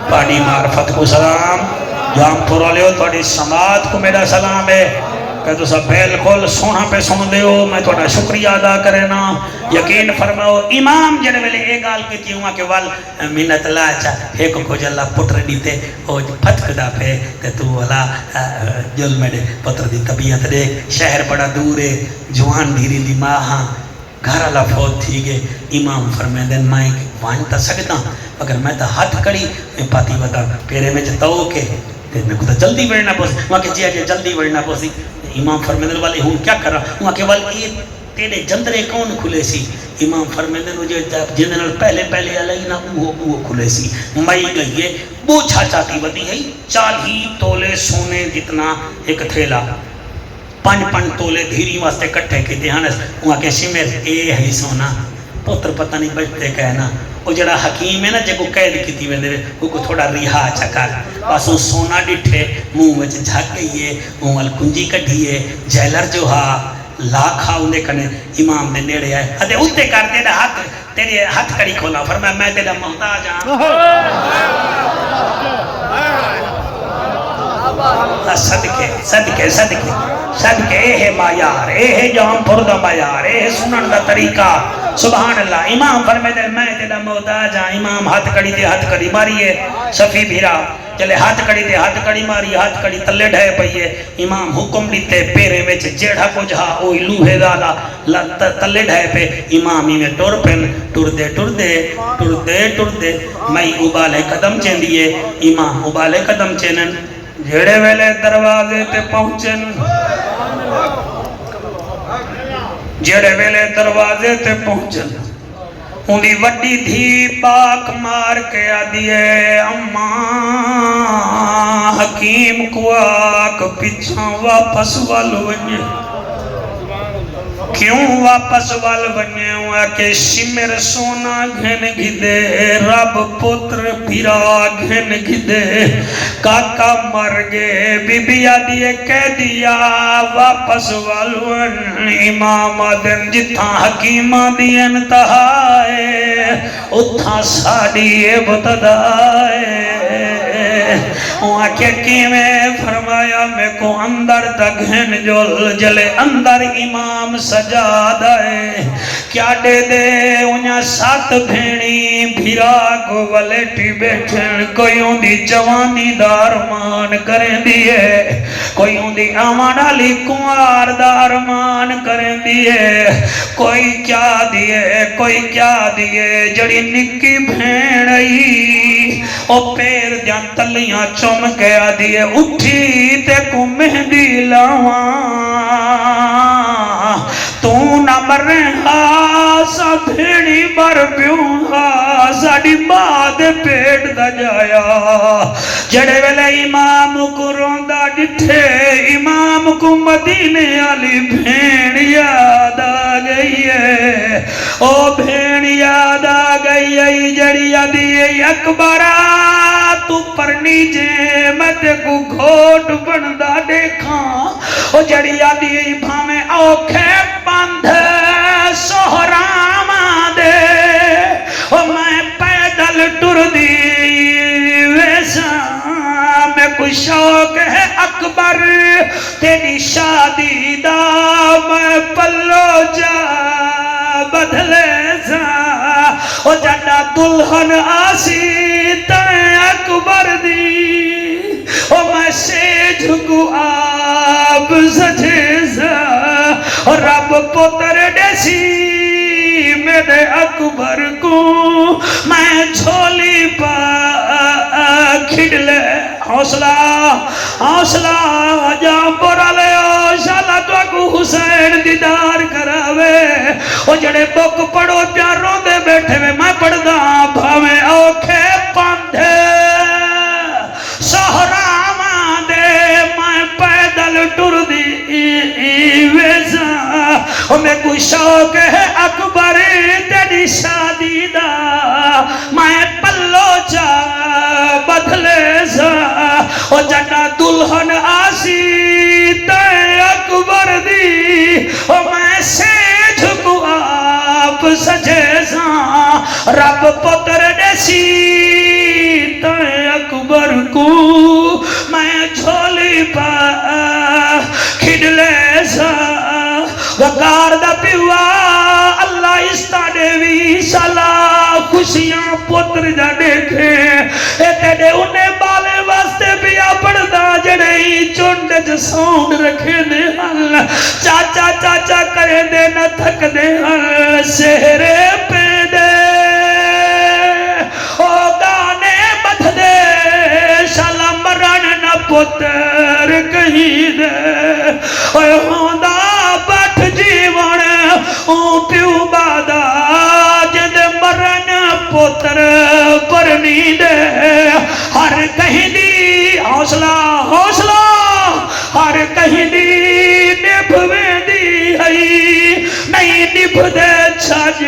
پاڑی معرفت کو سلام جام پورا لے ہو توڑی سماعت کو میرا سلام ہے کہ تو سب بالکل سونا پہ سن دے ہو میں توڑا شکریہ ادا کرے نا یقین فرماؤ امام جڑے ویلے ایک گال کی تھی ہوا کہ وال منت لاچا ایک کو جلہ پتر دیتے وہ پھتک دا پہ کہ تو والا جل میرے پتر دی طبیعت دے شہر بڑا دور ہے جوان دھیری دی ماہاں گھر اللہ فوت تھی گئے امام فرمائے دن میں وانتا سکتا مگر میں تا ہاتھ کڑی میں پاتی بتا پیرے میں جتاؤ کے میں کو تا جلدی بڑھنا پوسی وہاں کہ جی آجے جلدی بڑھنا پوسی امام فرمیدن والے ہوں کیا کر رہا وہاں کہ والے تیرے جندرے کون کھلے سی امام فرمیدن مجھے جندرے پہلے علیہ نا وہ کھلے سی مئی گئی ہے وہ چھاچا کی ودی ہے 40 تولے سونے جتنا ایک تھیلا 5 تولے دھیری واسطے کٹھے کی دیانس وہاں کہ شمیر اے ہے سونا پتر پتہ نہیں بچتے کہنا وہ جڑا حکیم ہے نا جے کو قید کی تھی ویندے وہ کو تھوڑا ریحا چکا بس وہ سونا ڈٹھے منہ میں جھاک گئی ہے منہ وال کنجی کڈھی ہے جیلر جو ہا لاکھا اندے کنے امام نے نیڑے آئے ادھے اتے کر تیرا ہاتھ تیرے ہاتھ کڑی کھولا فرمایا میں تیرا محتاج ہاں صدقے اے ہے مایار اے ہے جام پردہ مایار اے ہے سنن دا طریقہ سبحان اللہ امام فرمیدے میں تیرا محتاج ہاں امام ہاتھ کڑی ماری ہے صفی بھیرا چلے ہاتھ کڑی ماری ہاتھ کڑی تلے ڈھائے پئی ہے امام حکم دیتے پیرے میں جیڑھا کو جہا اوہی لوہے دادا تلے ڈھائے پہ امامی میں ٹور پین ٹور دے میں ابالے قدم چین دیئے امام ابالے قدم چینن جیڑے ویلے دروازے تے پہنچن اندھی وڈی دھی پاک مار کے آدھیے اماں حکیم کو آک پچھاں واپس والو ونجے کیوں واپس وال بنے ہوا کہ شمر سونا گھن گھدے رب پتر بھیرا گھن گھدے کاکا مر گئے بی بی آدھیے کہہ دیا واپس والون امام آدھن جتھاں حکیمہ دی انتہائے اتھاں ساڑی ابتدائے وہاں کے کیویں فرمایا میں کو اندر تک گھن جل جلے اندر امام سجاد ہے کیا دے دے انہاں سات بھینی بھیرا کو ولیٹی بیٹھن کوئی ان دی جوانی دارمان کریں دیئے کوئی ان دی آمان علی کنوار دارمان کریں دیئے کوئی کیا دیئے جڑی نکی بھینئی او پیر دیاں تلیاں چم گیا دیئے اٹھی تے کو مہندی لاواں تو نہ مرے سا بھیڑی مر پیوں ساڑی ماں دے پیٹ دا جایا جڑے ویلے امام کو روندہ ڈٹھے امام کو مدینے علی بھیڑ یاد آ گئی ہے او بھیڑ یاد آ گئی ہے جڑی یادی اکبرہ تو پرنی جے مت کو گھوٹ بندہ دیکھاں او جڑی یادی بھامے اوکھے بند سہرام دے او میں پیدل ٹر دی ویسا میں کوئی شوق ہے اکبر تیری شادی دا میں پلو جا بدلے سا او جڑا دلہن آسی تائیں اکبر دی او میں سیج کو آپ سجے سا اور رب پتر ڈیسی میرے اکبر کو میں چھولی پا کھڑلے حوصلہ جاں پورا لے شالا تو اکو حسین دیدار کراوے او جڑے بک پڑھو پیاروں دے بیٹھے میں پڑھ دا بھاوے اوکھے پاندھے سہرام دے میں پیدل ٹر دی ویزا او میں کوئی شوق ہے اکبر تیری شادی دا میں پلو جا بدلے سا او جڑا دلہن آسی تے اکبر دی او میں سیج کو آپ سجے سا رب پتر دیسی تے اکبر کو میں جھولی پا کھڑلے سا وقار دا پیوا اللہ استاڑے وی سالا خوشیاں پتر جا دیکھے اے تیڑے انہیں بالے واسطے پیا پڑھدا جڑے ہی چونڈ جو سونڈ رکھے دے حل چاچا چاچا کرے دے نہ تھک دے حل سہرے پہ دے او گانے بدھ دے شالا مرن نہ پتر کہیں دے اوہ ہوندہ بٹ جیوان او پیو بادا جد مرن پتر پرنی دے ہر کہیں دی حوصلہ ہر کہیں دی نبھویں دی ہے نہیں نبھ دے چھاج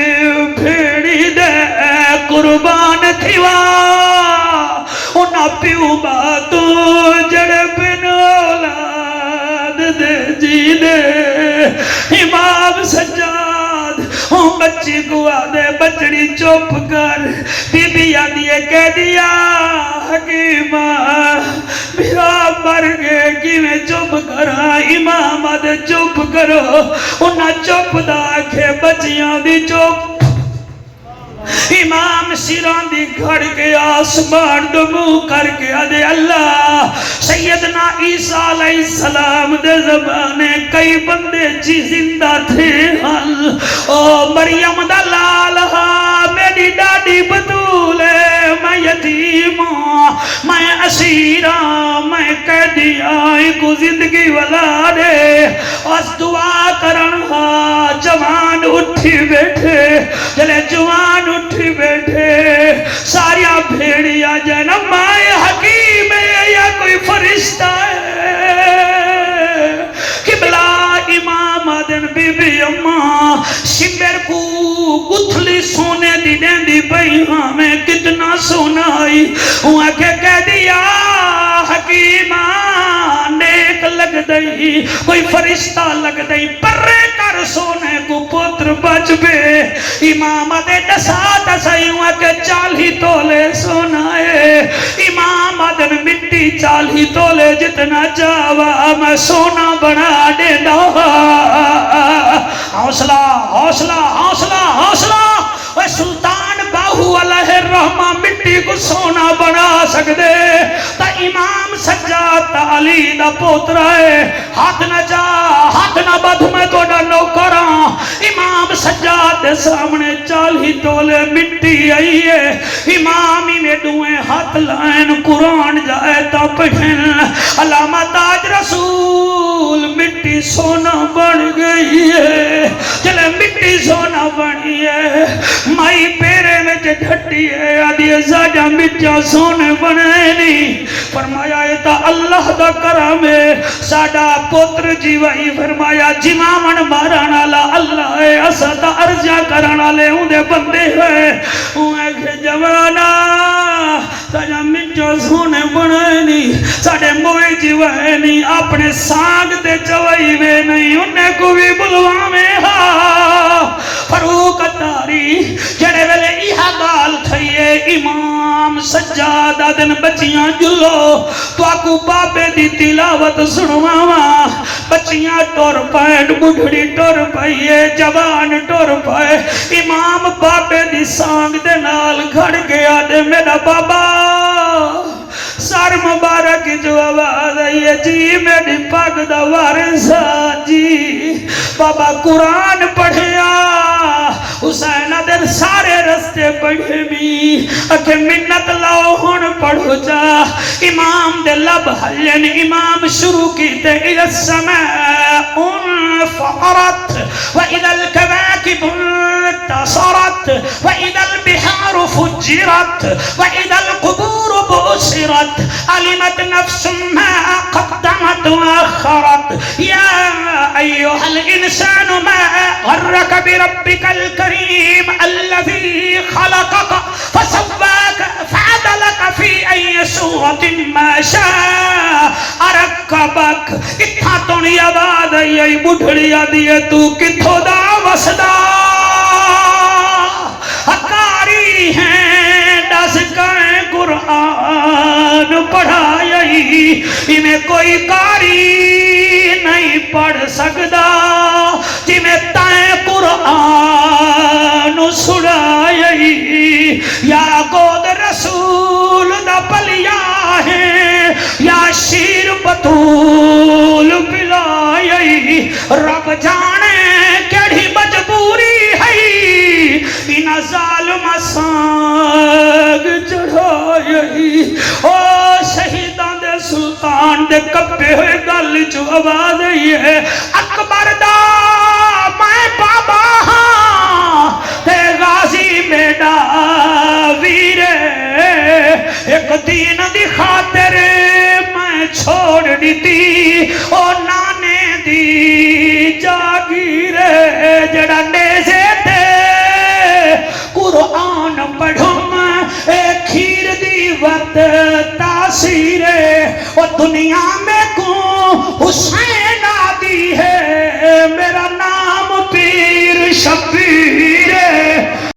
بھیڑی دے قربان تھیوا انہا پیو باتو جڑ بن اولاد دے جی دے امام سجاد ہوں بچی کو آدھے بچڑی چوپ کر بی بی آدھیے کہہ دیا حکیمہ میرا مر گئے کی میں چوپ کرا امام آدھے چوپ کرو انہا چوپ دا کے بچیاں دی چوپ امام سیران دی گھڑ کے آسمان دمو کر کے آدھے اللہ سیدنا عیسیٰ علیہ السلام دے زمانے کئی بندے جی زندہ تھے او مریم دا لالہا میری ڈاڈی بطول ہے میں یتیم میں اسیرہ میں قیدی آئی کو زندگی والا دے اس دعا کرنہا جوان اٹھی بیٹھے جلے جوان اٹھی بیٹھے ساریا بھیڑیا جنم مائے حکیم ہے یا کوئی فرشتہ ہے قبلہ امام آدن بی بی اماں شمر کو گتھلی سونے دی دین دی بھئی ہمیں کتنا سونائی وہاں کے کہہ دیا حکیمان نیک لگ دئی کوئی فرشتہ لگ دئی پرے کر سونے کو پتر بچ بے امام دے دسا دسائی وہاں کے 40 تولے سونائے امام آدن مٹی 40 تولے جتنا چاہوا میں سونا بنا دینا. حوصلہ حوصلہ حوصلہ حوصلہ. اے سلطان باہو علیہ الرحمہ مٹی کو سونا بنا سکدے تا امام سجاد علی دا پوترا ہے. ہاتھ نہ جا ہاتھ نہ بدھ میں توڑا نوکراں. امام سجاد دے سامنے 40 تولے مٹی آئی ہے. امام ہی میں دوئے ہاتھ لائن قرآن جائے تا پڑھن. علامہ تاج رسول مٹی سونا بن گئی ہے. چلے مٹی سونا بنی ہے. مائی پیرے میں جھٹی ہے آدھی زاجہ مٹیا سونے بنے نہیں. فرمایا یہ تا اللہ دا کرم ہے. ساڑا پوتر جیوائی فرمایا جمامن مارانا لا اللہ ہے. اسا تا ارجا کرانا لے ہوں دے بندے ہیں. اوہ جوانا ساڑا مٹیا سونے بنے نہیں. ساڑے موئی جیوائی نہیں اپنے سانگ دے چوائی میں نہیں. انہیں کو بھی بلوا میں فاروق اتاری جڑے ویلے ایہا گال تھئیے امام سجاد دن بچیاں جلو تو آکو بابے دی تلاوت سنواں. بچیاں ٹور پائے بڑھڑی ٹور پائے جوان ٹور پائے. امام بابے دی سانگ دے نال گھڑ گیا دے میرا بابا سار مبارک جو آواز آئی ہے جی میری پاک دا وارثا جی. بابا قرآن پڑھیا حسین دن سارے رستے پڑھے بھی اکھے منت لاؤ ہون پڑھو جا. امام دے لب حلین امام شروع کی تے اِذا السماء انفطرت وَإِذَا الْكَوَاكِبُ انتَصَرَتْ وَإِذَا الْبِحَارُ فُجِّرَتْ وَإِذَا الْقُبُورُ بُؤْسِرَتْ عَلِمَتْ نَفْسٌ مَا قَدَّمَتْ وَأَخَّرَتْ يَا أَيُّهَا الْإِنسَانُ مَا غَرَّكَ بِرَبِّكَ الْكَرِيمِ الَّذِي خَلَقَكَ فَسَوَّاكَ فَعَدَلَكَ فِي أَيِّ صُورَةٍ مَا شَاءَ رَكَّبَكَ. اتھا تونی آواز آئی بڑھڑی آدھی تو کتھو دا وسدا اکاری ہیں دس کائیں قرآن پڑھائی. انہیں کوئی کاری نہیں پڑھ سکدا جنہیں تائیں قرآن سڑائی. یا گود رسول دا پلیا ہے یا شیر بطول پلائی. رب جانے کیڑی مجبوری ہے ان ظالم سانگ چڑھائی. او شہیدان دے سلطان دے کپے ہوئے گل جو آواز ہے اکبر دا میں بابا ہاں تے غازی میڈا ویرے. ایک دین دی خاطر میں چھوڑ دیتی او نانے دی جاگیرے. جڑا نیزے تے قرآن پڑھوں اے کھیر دی وقت تاثیر او دنیا میں کو حسین